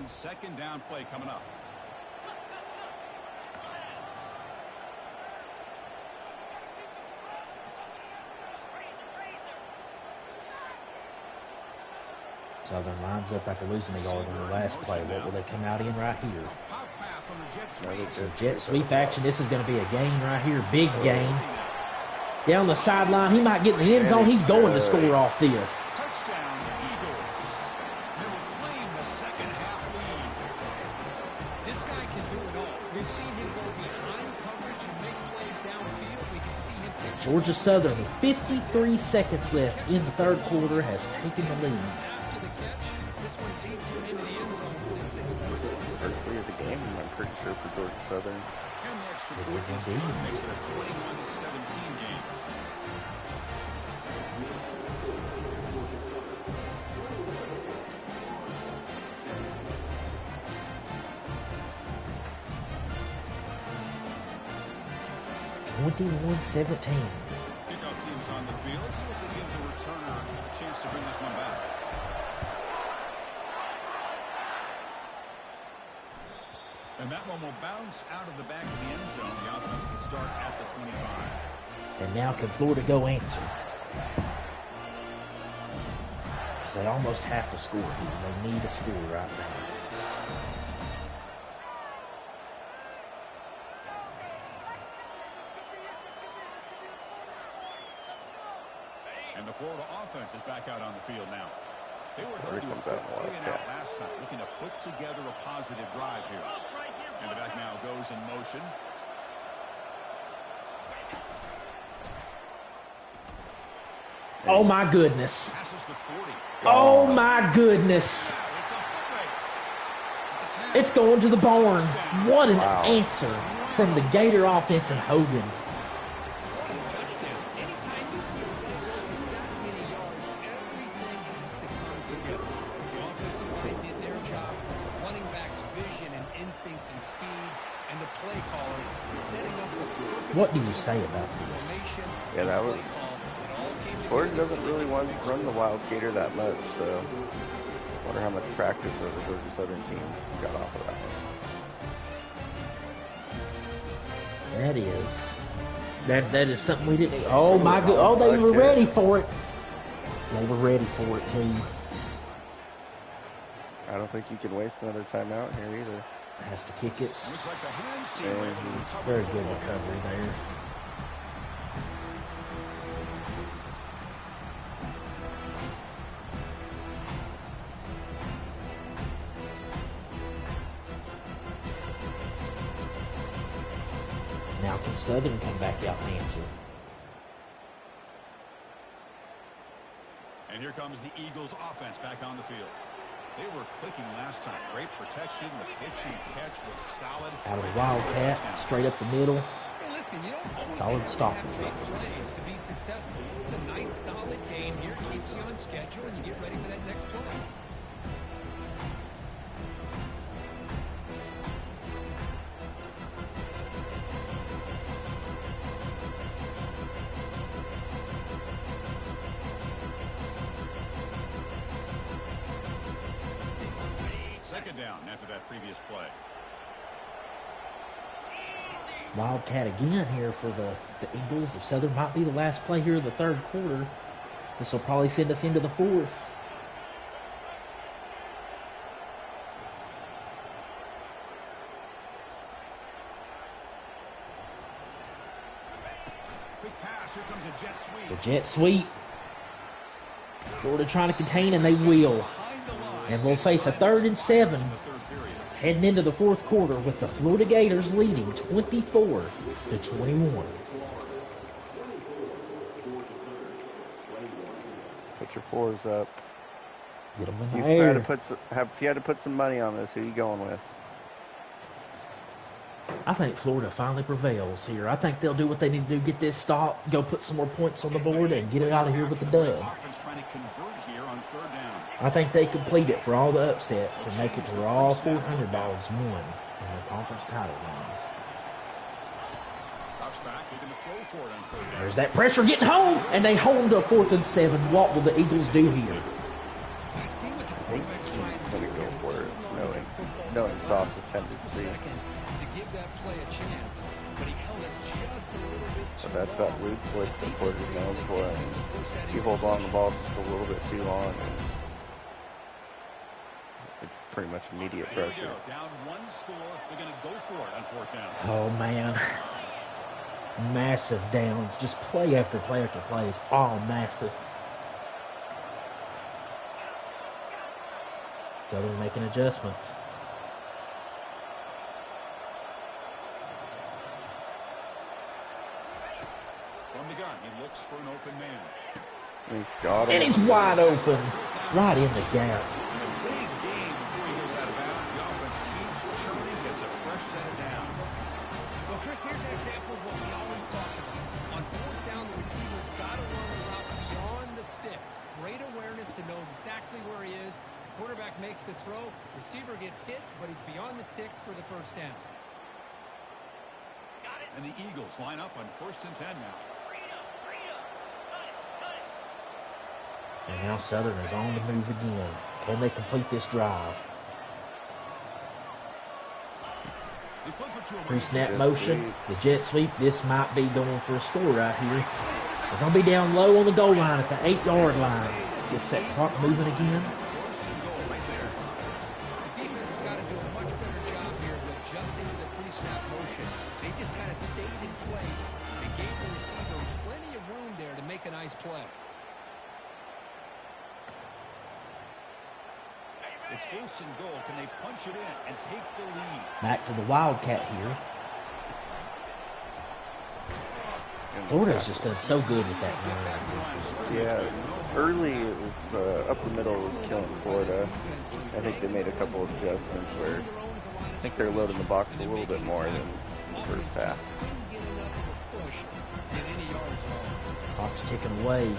important second down play coming up. Southern lines up after losing the yard on the last play. What will they come out in right here? Pop pass on the jet sweep. Some jet sweep action. This is going to be a gain right here. Big gain. Down the sideline. He might get in the end zone. He's going to score off this. Touchdown, Eagles. They will claim the second half lead. This guy can do it all. We've seen him go behind coverage and make plays downfield. We can see him pitch. Georgia Southern, 53 seconds left in the third quarter, has taken the lead. After the catch, this one beats him into the end zone with his 6 points. First play of the game, I'm pretty sure, for Georgia Southern. And the extra It point is is indeed. good. Makes it a 21-17 game. Kickoff teams on the field. Let's see if they give the returner a chance to bring this one back. And that one will bounce out of the back of the end zone. The offense will start at the 25. And now can Florida go answer? Because they almost have to score here. They need a score right now. And the Florida offense is back out on the field now. They were held to a Comes quick out in the 3 and last out last time, looking to put together a positive drive here. And the back now goes in motion. Oh my goodness. Passes the 40. Oh my goodness. It's a foot race. At the 10. It's going to the barn. What an answer from the Gator offense and Hogan. What a touchdown. Anytime you see a play go for that many yards, everything has to come together. The offensive line did their job, running back's vision and instincts and speed, and the play caller setting up the perfect What do you say about this? formation. Yeah, that was. Play call. It all came Florida together. doesn't really want to run the Wild Gator that much, so wonder how much practice the Georgia Southern team got off of that one. That is. That is something we didn't. Oh my god. Oh, they were ready for it. They were ready for it too. I don't think you can waste another timeout here either. Has to kick it. Looks like the hands team And were able to recover Very the good football. recovery there. Now can Southern come back out and answer? And here comes the Eagles offense back on the field. They were clicking last time. Great protection. The pitch and catch was solid. Out of the Wildcat, straight up the middle. Hey, listen, you don't always Solid have to stop have and big drop. plays to be successful. It's a nice, solid game here. Keeps you on schedule, and you get ready for that next play. Second down after that previous play. Wildcat again here for the Eagles. If Southern might be the last play here of the third quarter, this will probably send us into the fourth. Quick pass. Here comes a jet sweep. The jet sweep. Florida trying to contain, and they will. Behind the line. And we'll face a 3rd and 7 In the third period. heading into the fourth quarter with the Florida Gators leading 24-21. Put your fours up. Get them in If the you had air. to put some money on this, who are you going with? I think Florida finally prevails here. I think they'll do what they need to do, get this stop, go put some more points on the board, and get it out of here with the dub. Offense trying to convert here on third down. I think they complete it for all the upsets and make it to where all 4 underdogs won in the conference title games. Drops back, looking to throw for it on third down. There's that pressure getting home, and they hold to 4th and 7. What will the Eagles do here? I see what the I think quarterback's he's trying to going do to go here. for it, It's holding on knowing that football Sauce just is a tendency. possible second to give that play a chance, but he held it just a little bit too But that's long. that loose blitz that Florida's Defense is known able to for. get him to force that He holds on the incompletion. ball just a little bit too long, and it's pretty much immediate Here we pressure. go. Down one score. They're going to go for it on fourth down. Oh, man. massive downs. Just play after play after play is all massive. Southern making adjustments. From the gun, he looks for an open man. And he's wide open. Right in the gap. Big game before he goes out of bounds. The offense keeps churning, gets a fresh set of downs. Well, Chris, here's an example of what we always talk about. On fourth down, the receiver's got to run a route beyond the sticks. Great awareness to know exactly where he is. Quarterback makes the throw. Receiver gets hit, but he's beyond the sticks for the first down. And the Eagles line up on 1st and 10 now. And now Southern is on the move again. Can they complete this drive? Pre-snap motion, the jet sweep. This might be going for a score right here. They're going to be down low on the goal line at the 8-yard line. Gets that clock moving again. The defense has got to do a much better job here of adjusting to the pre-snap motion. They just kind of stayed in place and gave the receiver plenty of room there to make a nice play. It's 1st and goal. Can they punch it in and take the lead? Back to the Wildcat here. Florida's just done so good with that run. Yeah, early it was up the middle was killing Florida. I think they made a couple of adjustments where I think they're loading the box a little bit more than the first half. Clock's ticking away.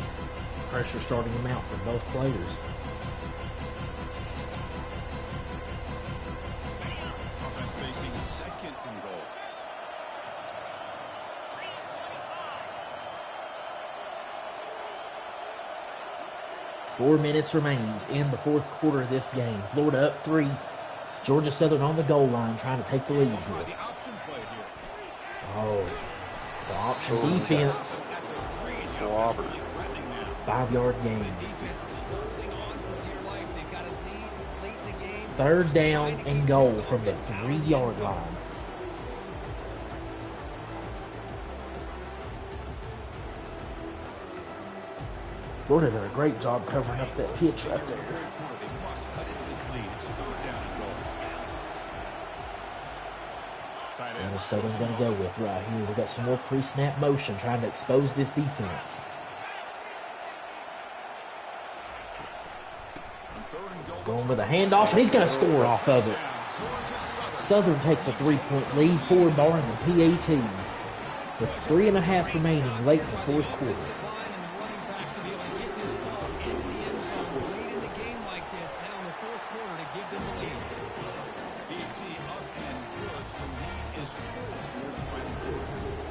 Pressure starting to mount for both players. Offense facing 2nd and goal. Four minutes remains in the fourth quarter of this game. Florida up 3. Georgia Southern on the goal line trying to take the lead here. The option play here. Oh, the option defense. 5-yard gain. 3rd down and goal from the 3-yard line. Florida did a great job covering up that pitch right there. They must cut into this lead. It's 3rd down and goal. Tight And end. the Southern's going to go with right here. We got some more pre-snap motion trying to expose this defense. Going with a handoff, and he's going to score off of it. Southern takes a 3-point lead, 4 barring the PAT. With 3.5 remaining late in the fourth quarter.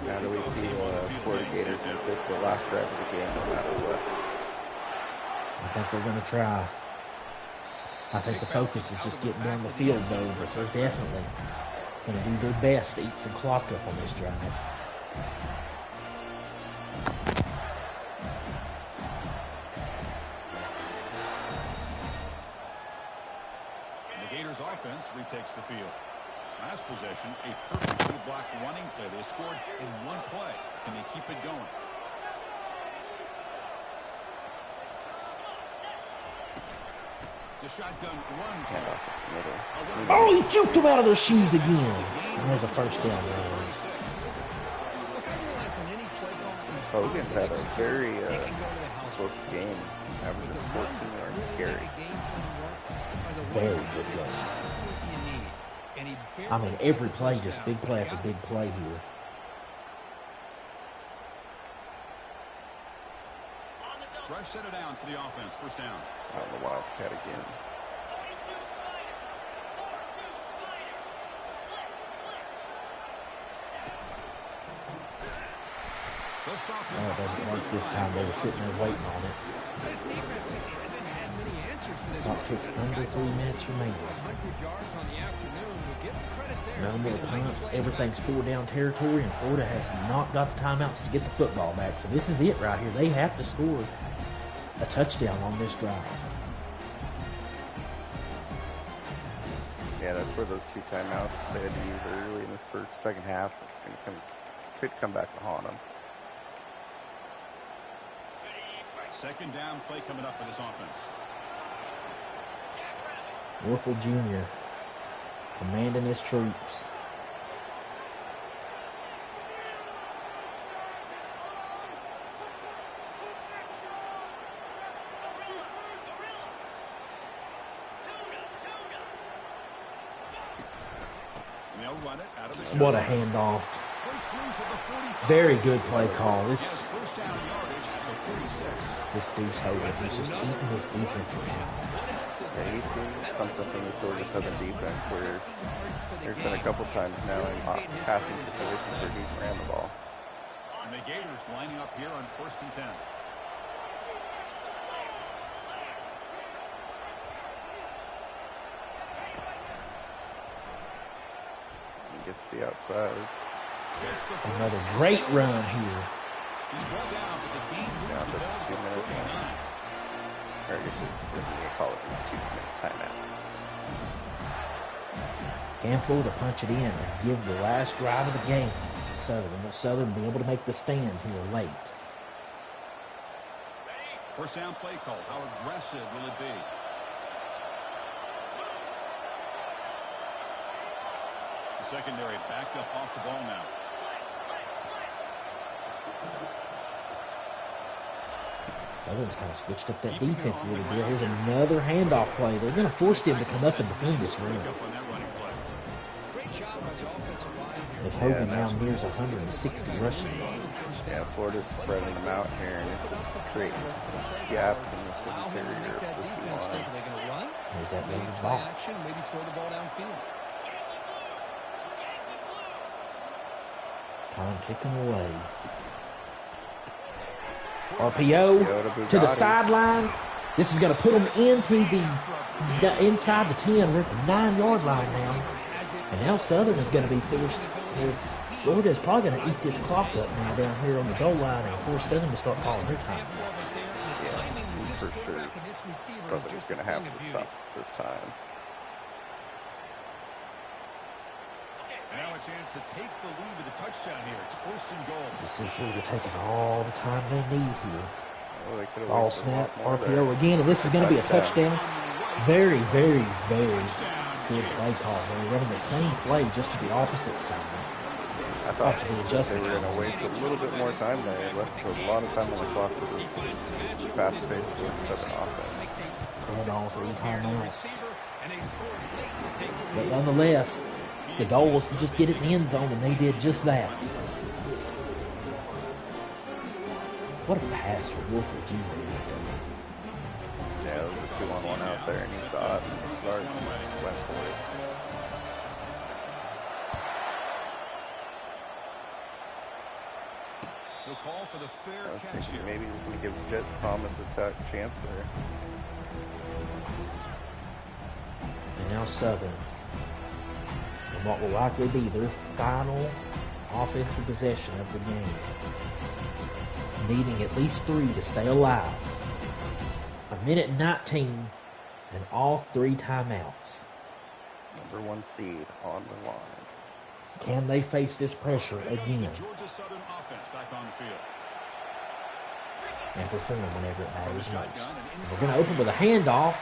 Now do we see Florida Gators make this the last drive of the game no matter what? I think they're going to try. I think the focus is just getting down the field, though, but they're definitely going to do their best to eat some clock up on this drive. The Gators offense retakes the field. Last possession, a perfectly blocked running play. They scored in one play. Can they keep it going? It's a shotgun run. Oh, he juked them out of their shoes again. And there's a first down there. Hogan had a very close game, averaging 14 yards carry. Very good game. I mean, every play, just big play after big play here. Fresh set of downs for the offense. First down. The Wildcat again. Oh, it doesn't work this time. They were sitting there waiting on it. This defense just hasn't had many answers for this. Clock ticks under 3 minutes remaining. 100 yards on the afternoon. We'll give them credit there. No more punts. Everything's 4-down territory, and Florida has not got the timeouts to get the football back. So this is it right here. They have to score a touchdown on this drive. Yeah, that's where those 2 timeouts they had to use early in this second half could come back to haunt them. Second down play coming up for this offense. Wolfle Jr. commanding his troops. What a handoff. Very good play call. This dude's Hogan. He's just eating his defense now. Yeah, he's seen something from the Georgia Southern defense where there's been a couple times now in passing situations where he's ran the ball. And the Gators lining up here on 1st and 10. Gets the outside. Another great run here. He's brought down, but the game moves the ball to 39. Or I guess they call it a 2-minute timeout. Can Florida punch it in and give the last drive of the game to Southern? Will Southern be able to make the stand here late? First down play call. How aggressive will it be? The secondary backed up off the ball now. Southern's kind of switched up that defense a little bit. Here's another handoff play. They're going to force them to come up and defend this run. As Hogan now nears 160 rushing yards. Yeah, Florida's spreading them out here, and it's creating gaps in the interior of this line. There's that loaded box. Maybe throw the ball downfield. Time ticking away. RPO to the sideline. This is going to put them into the inside the 10. We're at the 9-yard line now. And now Southern is going to be forced. Florida is probably going to eat this clock up now down here on the goal line and force Southern to start calling their time. Yeah, for sure. Southern's going to have to stop this time. Now a chance to take the lead with a touchdown here. It's 1st and goal. This is Florida taking all the time they need here. Well, ball snap, RPO again, and this is going to be a touchdown. Very, very, very good play call. They're running the same play just to the opposite side. I thought they were going to waste a little bit more time there. They left a lot of time on the clock for this fast-paced Southern offense. And all 3 timeouts. But nonetheless, the goal was to just get it in the end zone, and they did just that. What a pass for Wolford Jr. Yeah, it was a 2-on-1 out there, and he saw it, and he started and went for it. He'll call for the fair I was catch thinking here. maybe he was going to give Jet Thomas a chance there. And now Southern, and what will likely be their final offensive possession of the game, needing at least 3 to stay alive. 1:19 and all 3 timeouts. Number 1 seed on the line. Can they face this pressure again Georgia Southern offense back on the field. and perform whenever it matters most? And we're going to open with a handoff.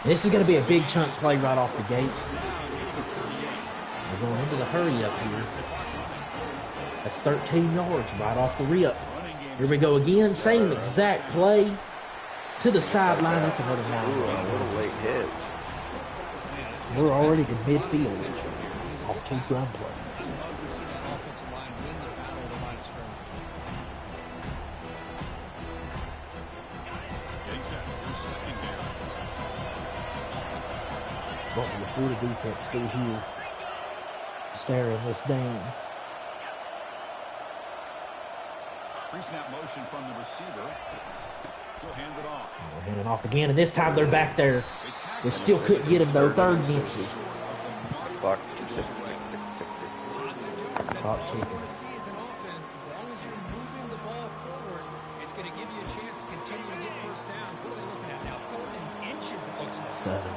This is going to be a big chunk play right off the gate. We're going into the hurry up here. That's 13 yards right off the rip. Here we go again. Same exact play to the sideline. That's another 9 Ooh, a yard. little late hit. We're already to midfield off 2 run plays. Getting set for 2nd down. What will the Florida defense do here? Staring this down. Pre-snap motion from the receiver. He'll hand it off. We're handing off again, and this time they're back there. They still couldn't get him though. 3rd and inches. Clock. Clock ticking. Southern.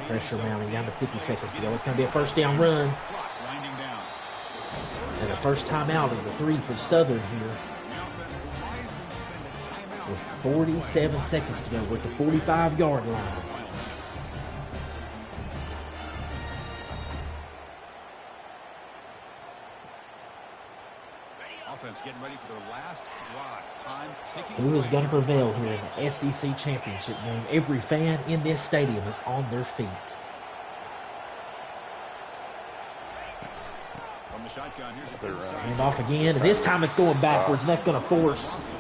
Pressure mounting down to 50 seconds to go. It's going to be a 1st down run. Winding down. first timeout of the 3 for Southern here. With 47 seconds to go. We're at the 45-yard line. Offense getting ready for their last drive. Time ticking. Who is going to prevail here in the SEC championship game? Every fan in this stadium is on their feet. From the shotgun, here's a good side. Hand off again, and this time it's going backwards, and that's going to force.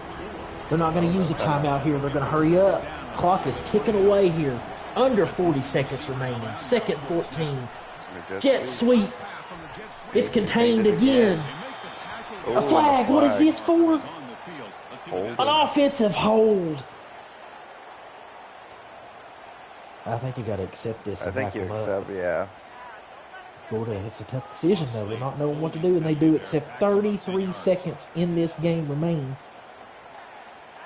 They're not going to use a timeout here. They're going to hurry up. Clock is ticking away here. Under 40 seconds remaining. Second 14. Jet sweep. It's contained again. A flag. What is this for? An offensive hold. I think you got to accept this. I think you accept, yeah. Florida, it's a tough decision, though. They're not knowing what to do, and they do accept 33 seconds in this game remain.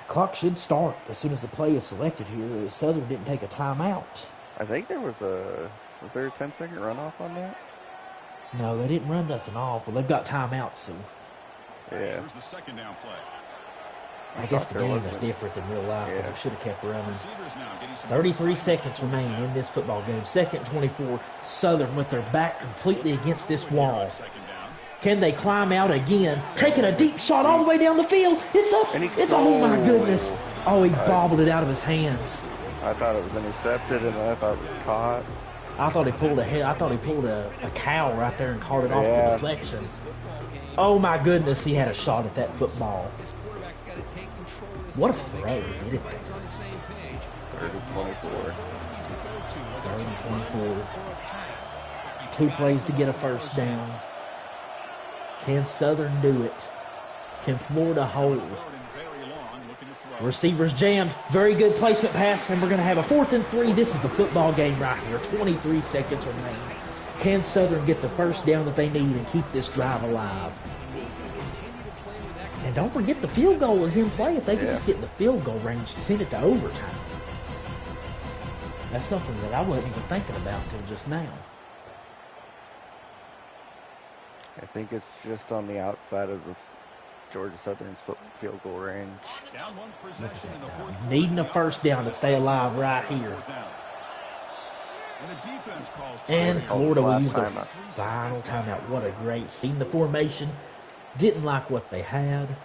Clock should start as soon as the play is selected here. Southern didn't take a timeout. I think there was a 10-second runoff on that? No, they didn't run nothing off. Well, they've got timeouts, so. Yeah. Here's the second down play. I guess the game is different than real life because it should have kept running. 33 seconds remain in this football game. Second 24. Southern with their back completely against this wall. Can they climb out again? Taking a deep shot all the way down the field. It's up. It's, oh my goodness. Oh, he bobbled it out of his hands. I thought it was intercepted, and then I thought it was caught. I thought he pulled a cow right there and caught it off the deflection. Oh my goodness, he had a shot at that football. What a throw he did it. 30-24. 30-24. 2 plays to get a first down. Can Southern do it? Can Florida hold? Receivers jammed. Very good placement pass, and we're going to have a 4th and 3. This is the football game right here. 23 seconds remaining. Can Southern get the first down that they need and keep this drive alive? And don't forget the field goal is in play. If they could just get in the field goal range to send it to overtime. That's something that I wasn't even thinking about until just now. I think it's just on the outside of the Georgia Southern's field goal range. Needing a first down to stay alive right here. And Florida will use their final timeout. What a great scene. The formation didn't like what they had.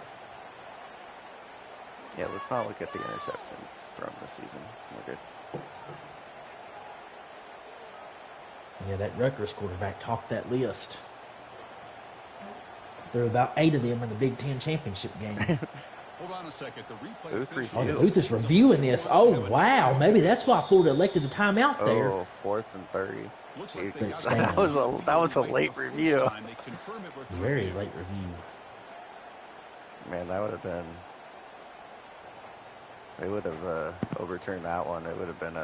Yeah, let's not look at the interceptions from this season. We're good. Yeah, that Rutgers quarterback topped that list. There are about 8 of them in the Big Ten championship game. Hold on a second. The replay Booth is reviewing this. Oh, wow. Maybe that's why Florida elected a timeout there. Oh, 4th and 30. That was a late review. Very late review. Man, that would have been... They would have overturned that one. It would have been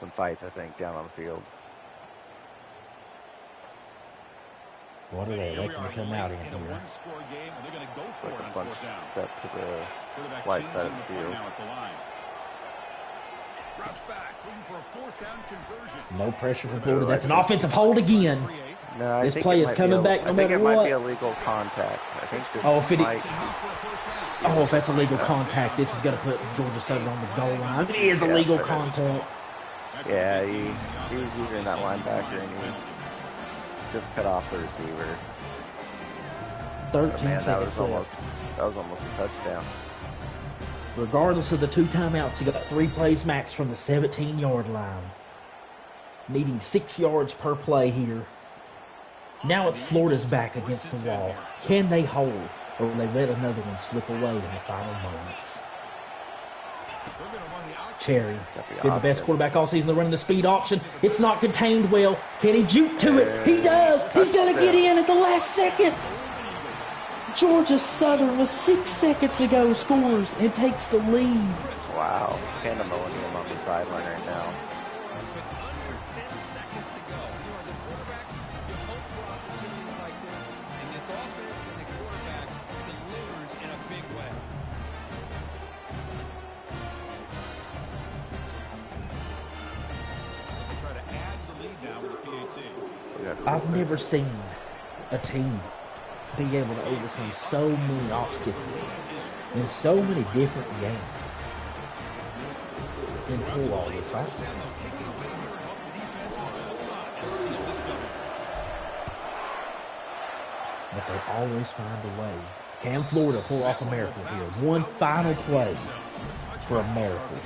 some fights, I think, down on the field. What are they electing to come out in here? Like a bunch set to the right side of the field. No pressure from Florida. That's an offensive hold again. No, this play is coming back no matter what. I think it might be illegal contact. I think if that's illegal contact, this is going to put Georgia Southern on the goal line. It is illegal contact. Yeah, he was using that linebacker and he just cut off the receiver. 13 seconds left. That was almost a touchdown. Regardless of the 2 timeouts, he got 3 plays max from the 17-yard line. Needing 6 yards per play here. Now it's Florida's back against the wall. Can they hold, or will they let another one slip away in the final moments? Cherry has been the best quarterback all season. They're running the speed option. It's not contained well. Can he juke to it? He does. He's going to get in at the last second. Georgia Southern with 6 seconds to go scores and takes the lead. Wow. Pandemonium on the sideline right now. I've never seen a team be able to overcome so many obstacles in so many different games and pull all this off. But they always find a way. Can Florida pull off a miracle here? One final play for a miracle.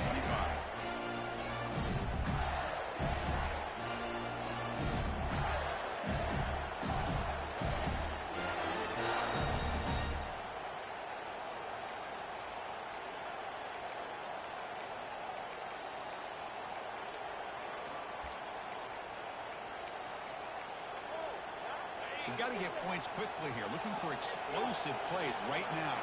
You've got to get points quickly here. Looking for explosive plays right now.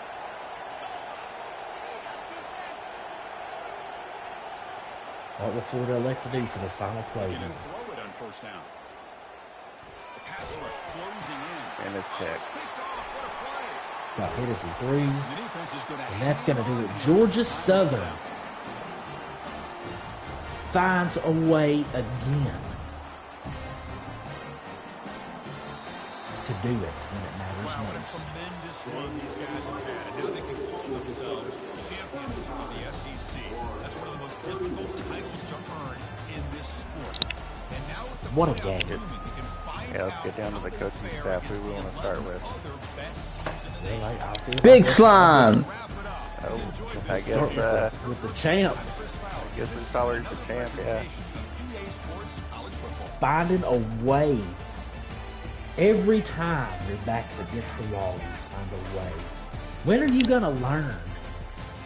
What will Florida elect to do for their final play? Going to throw it on first down. The pass rush closing in. And it's picked. Picked off. What a play. Got hit as he threw. The defense is going to And that's going to do it. Georgia Southern finds a way again to do it when it matters Wow, what a most. tremendous run these guys have had. And now they can call themselves champions of the SEC. That's one of the most difficult titles to earn in this sport. And now with the What a playoff game. looming, you can find Yeah, let's out get down to the how coaching unfair staff. it's Who we want to been start other with? best teams in the Well, nation. I feel Big like Slime. Wrap it up. Oh, Enjoy I this guess, Start with the champ I guess it's Dollar's the champ, yeah. EA Sports College Football. finding a way. Every time your back's against the wall, you find a way. When are you going to learn?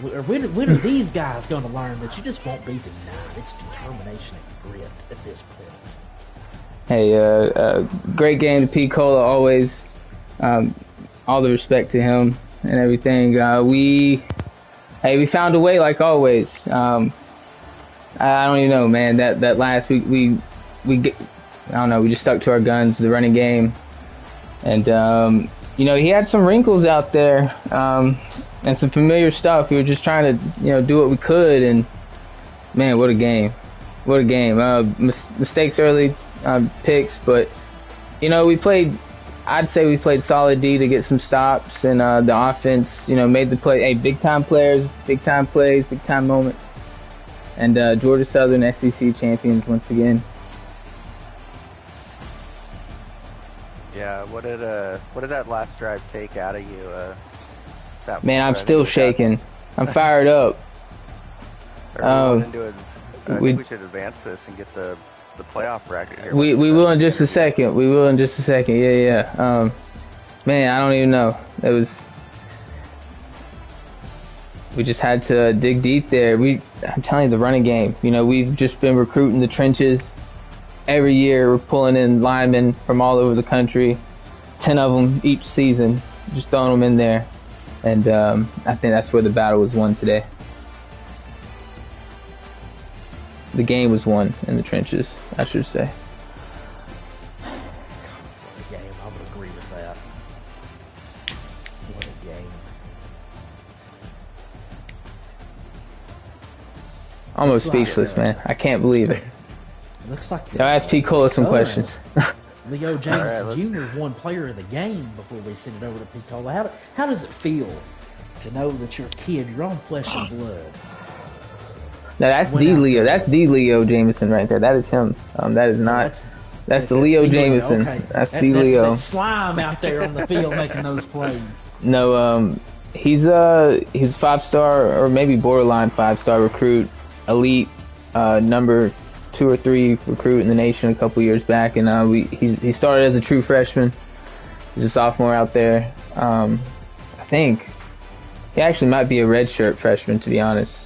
Or when are these guys going to learn that you just won't be denied? It's determination and grit at this point. Hey, great game to P. Cola, always. All the respect to him and everything. We found a way like always. I don't even know, man. That last week we I don't know. We just stuck to our guns, the running game, and he had some wrinkles out there and some familiar stuff. We were just trying to do what we could, and man, what a game! What a game! Mistakes early, picks, but we played. I'd say we played solid D to get some stops, and the offense, made the play. Hey, big time players, big time plays, big time moments, and Georgia Southern SEC champions once again. Yeah, what did that last drive take out of you? Man, I'm still shaking. I'm fired up. I think we should advance this and get the playoff bracket here. We will in just a second. We will in just a second. Yeah. Man, I don't even know. We just had to dig deep there. I'm telling you, the running game. We've just been recruiting the trenches. Every year we're pulling in linemen from all over the country, 10 of them each season, just throwing them in there. And I think that's where the battle was won today. The game was won in the trenches, I should say. What a game. I would agree with that. What a game. Almost speechless, man. I can't believe it. Looks like Now ask P. Cola some questions. Leo Jameson All right, Jr. won player of the game before we send it over to P. Cola. How does it feel to know that your kid, your own flesh and blood? Now that's Went the out Leo. there. That's the Leo Jameson right there. That is him. That is not. That's the Leo Jameson. Okay. That's the Leo. That slime out there on the field making those plays. No, he's a 5-star or maybe borderline 5-star recruit, elite, number 2 or 3 recruit in the nation a couple years back, and he started as a true freshman. He's a sophomore out there. I think he actually might be a redshirt freshman, to be honest.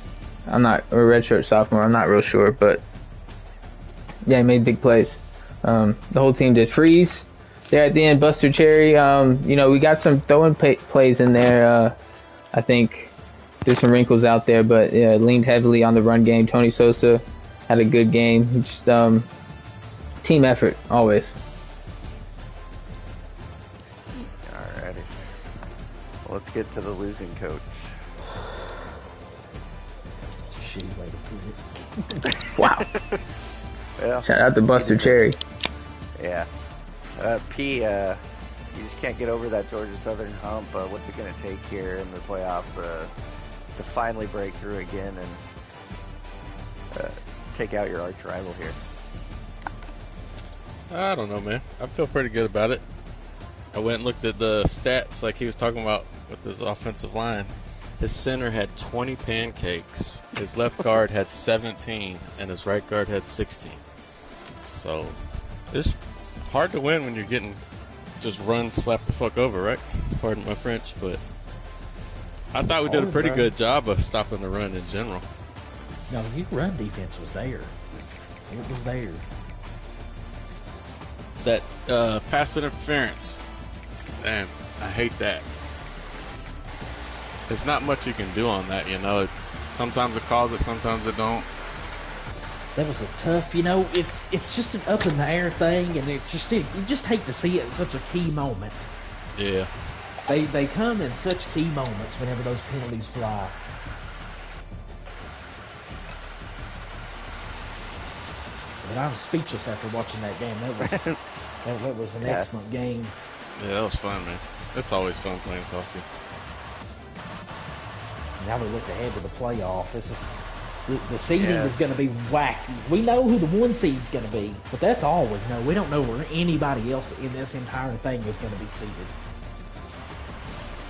I'm not a redshirt sophomore. I'm not real sure, but yeah, he made big plays. The whole team did. Freeze there at the end. Buster Cherry. We got some throwing plays in there. I think there's some wrinkles out there, but yeah, leaned heavily on the run game. Tony Sosa had a good game. Just team effort always. Alrighty. Well, let's get to the losing coach. It's a shitty way to put it. Wow. Well, Shout out to Buster Cherry. yeah. P You just can't get over that Georgia Southern hump. What's it going to take here in the playoffs to finally break through again and take out your arch rival here? I don't know, man. I feel pretty good about it. I went and looked at the stats like he was talking about with his offensive line. His center had 20 pancakes, his left guard had 17, and his right guard had 16. So, it's hard to win when you're getting just run, slap the fuck over, right? Pardon my French, but I thought we did a pretty good job of stopping the run in general. No, your run defense was there. It was there. That pass interference, man, I hate that. There's not much you can do on that, you know. Sometimes it calls it, sometimes it don't. That was a tough, you know. It's just an up in the air thing, and you just hate to see it in such a key moment. Yeah. They come in such key moments whenever those penalties fly. But I was speechless after watching that game. That was an excellent game. Yeah, that was fun, man. It's always fun playing Saucy. Now we look ahead to the playoff. This is the seeding is going to be wacky. We know who the 1 seed's going to be, but that's all we know. We don't know where anybody else in this entire thing is going to be seeded.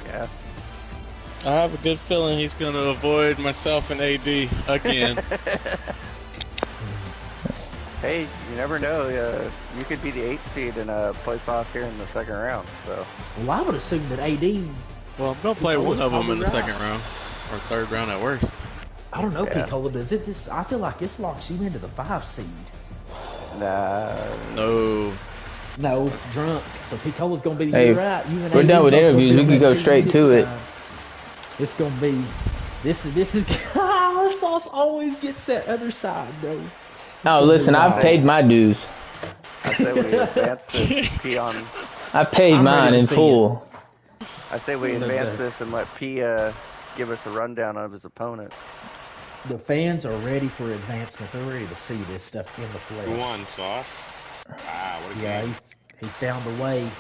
Yeah. I have a good feeling he's going to avoid myself and AD again. Hey, you never know. You could be the 8th seed and play off here in the 2nd round. So. Well, I would assume that AD. Well, I'm going to play one of them in the 2nd round. Or 3rd round at worst. I don't know, Picola. Does it this? I feel like this locks you into the 5 seed. Nah. No, drunk. So Picola's gonna be. Hey, you're right. You and we're done with interviews. We can go straight to it. It's gonna be. This is. Sauce always gets that other side, bro. Oh, listen, I've paid my dues. I say we advance this P on. I paid mine in full. I say we advance this and let P give us a rundown of his opponent. The fans are ready for advancement. They're ready to see this stuff in the flesh. Who won, Sauce? What a game. He found a way.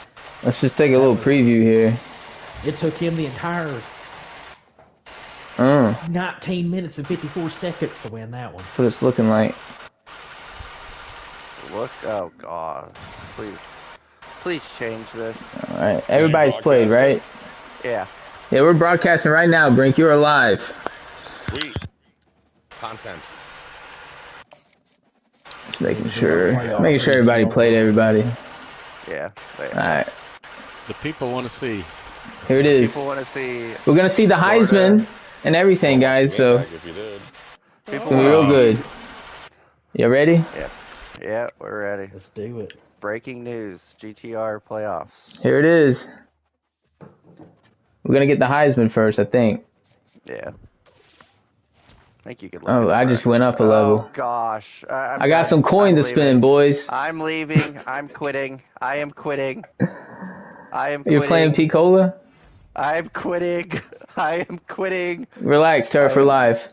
Let's just take a little preview here. It took him the entire 19 minutes and 54 seconds to win that one. That's what it's looking like. Oh God, please change this. All right, everybody's played, right? Yeah. Yeah, we're broadcasting right now, Brink. You're alive. Sweet. Content. Just making sure everybody played everybody. Yeah. All right. the people want to see. Here it is. People want to see. We're gonna see the Heisman and everything, guys. So If you did. it's gonna be real good. You ready? Yeah, we're ready. Let's do it. Breaking news: GTR playoffs. Here it is. We're gonna get the Heisman first, I think. Yeah. I think you could. Look Oh, I just went up a level. Oh gosh. I got some coin to spin, boys. I'm leaving. I'm quitting. I am quitting. I am quitting. You're playing P-Cola? I'm quitting. I am quitting. Relax, Turf for life.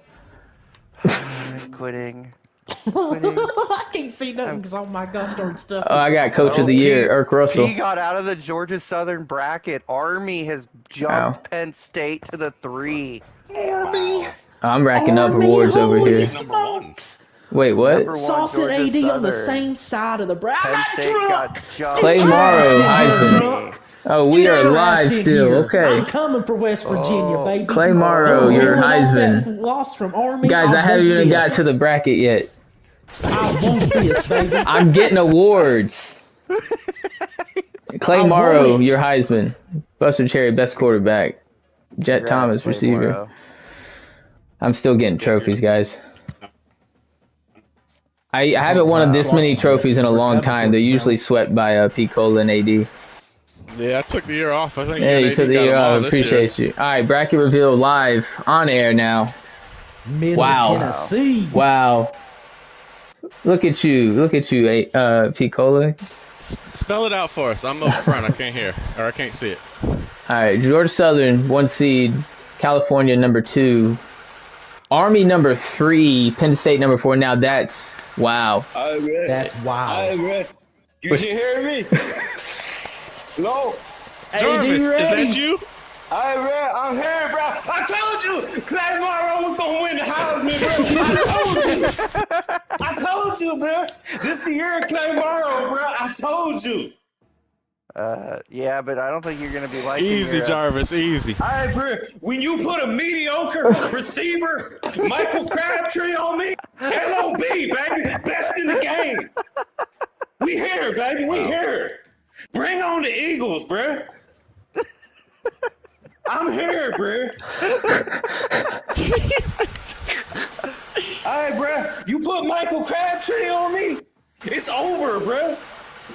I'm quitting. I can't see nothing because all my gosh darn stuff. Oh, I got Coach of the Year, Irk Russell. He got out of the Georgia Southern bracket. Army has jumped Penn State to the 3. Army. I'm racking up awards over here. Smokes. Wait, what? Sauce and AD on the same side of the bracket. Penn State got jumped. Clay Morrow, Heisman. Oh, we are live still. Okay. I'm coming for West Virginia, baby. Clay Morrow, your Heisman. Lost from Army. Guys, I haven't even got to the bracket yet. I want this, baby. I'm getting awards. Clay Morrow, your Heisman. Buster Cherry, best quarterback. Jet Thomas, Clay receiver. Morrow. I'm still getting trophies, guys. I haven't won this many trophies in a long time. They're usually swept by P-Cola and AD. Yeah, I took the year off. I think. Yeah, you took the year off. Appreciate you. All right, bracket reveal live on air now. Middle Tennessee. Wow. Look at you, P-Cola. Spell it out for us. I'm up front. I can't hear, or I can't see it. All right, Georgia Southern 1 seed, California number 2, Army number 3, Penn State number 4. Now that's wow. That's wow. You can hear me? Hello? Jarvis, is ready? that you? All right, bro. I'm here, bro. I told you Clay Morrow was going to win the Heisman, bro. I told you, bro. This is the year of Clay Morrow, bro. I told you. Yeah, but I don't think you're going to be liking Easy, your, Jarvis, easy. All right, bro. When you put a mediocre receiver, Michael Crabtree, on me, LOB, baby. Best in the game. We here, baby. We here. Bring on the Eagles, bro. I'm here, bro. All right, bro. You put Michael Crabtree on me, it's over, bro.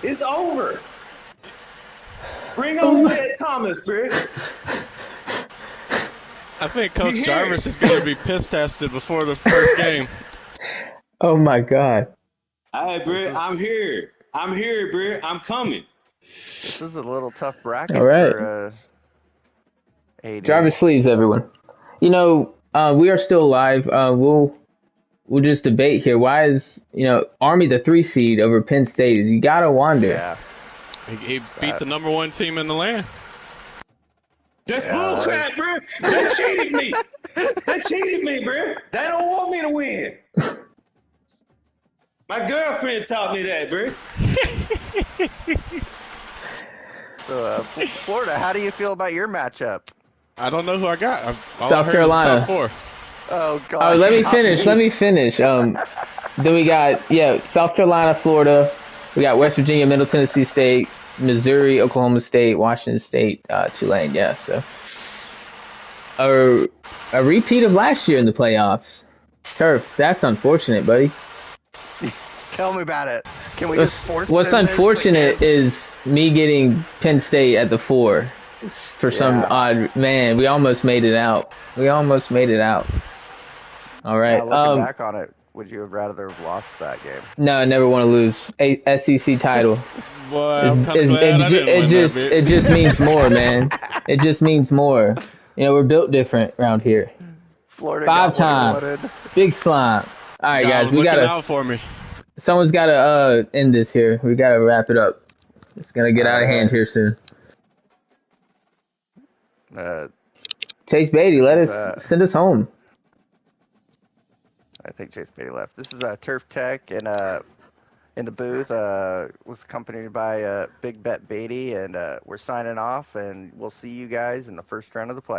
It's over. Bring on Jet Thomas, bro. I think Coach Jarvis is going to be piss tested before the first game. Oh my God. All right, bro. I'm here. I'm here, bro. I'm coming. This is a little tough bracket All right. for AD. Jarvis sleeves, everyone. You know, we are still alive. We'll just debate here. Why is, Army the 3 seed over Penn State? You gotta wonder. Yeah. He beat the number 1 team in the land. That's bullcrap, bro. They cheated me. They cheated me, bro. They don't want me to win. My girlfriend taught me that, bro. So, Florida, how do you feel about your matchup? I don't know who I got. South Carolina. Top 4. Oh, God. Oh, let me finish. Then we got, South Carolina, Florida. We got West Virginia, Middle Tennessee State, Missouri, Oklahoma State, Washington State, Tulane. Yeah, so a repeat of last year in the playoffs. Turf, that's unfortunate, buddy. Tell me about it. Can we just force What's unfortunate is me getting Penn State at the 4 for some odd man. We almost made it out. All right. Looking back on it, would you have rather have lost that game? No, I never want to lose a SEC title. Well, I'm kind of glad I didn't win that bit. It just means more, man. It just means more. We're built different around here. Florida 5 got time. Big slime. All right, guys, we looking gotta. out for me. Someone's gotta end this here. We gotta wrap it up. It's gonna get out of hand here soon. Chase Beatty, send us home. I think Chase Beatty left. This is Turf Tech, and in the booth was accompanied by Big Bet Beatty, and we're signing off, and we'll see you guys in the first round of the play.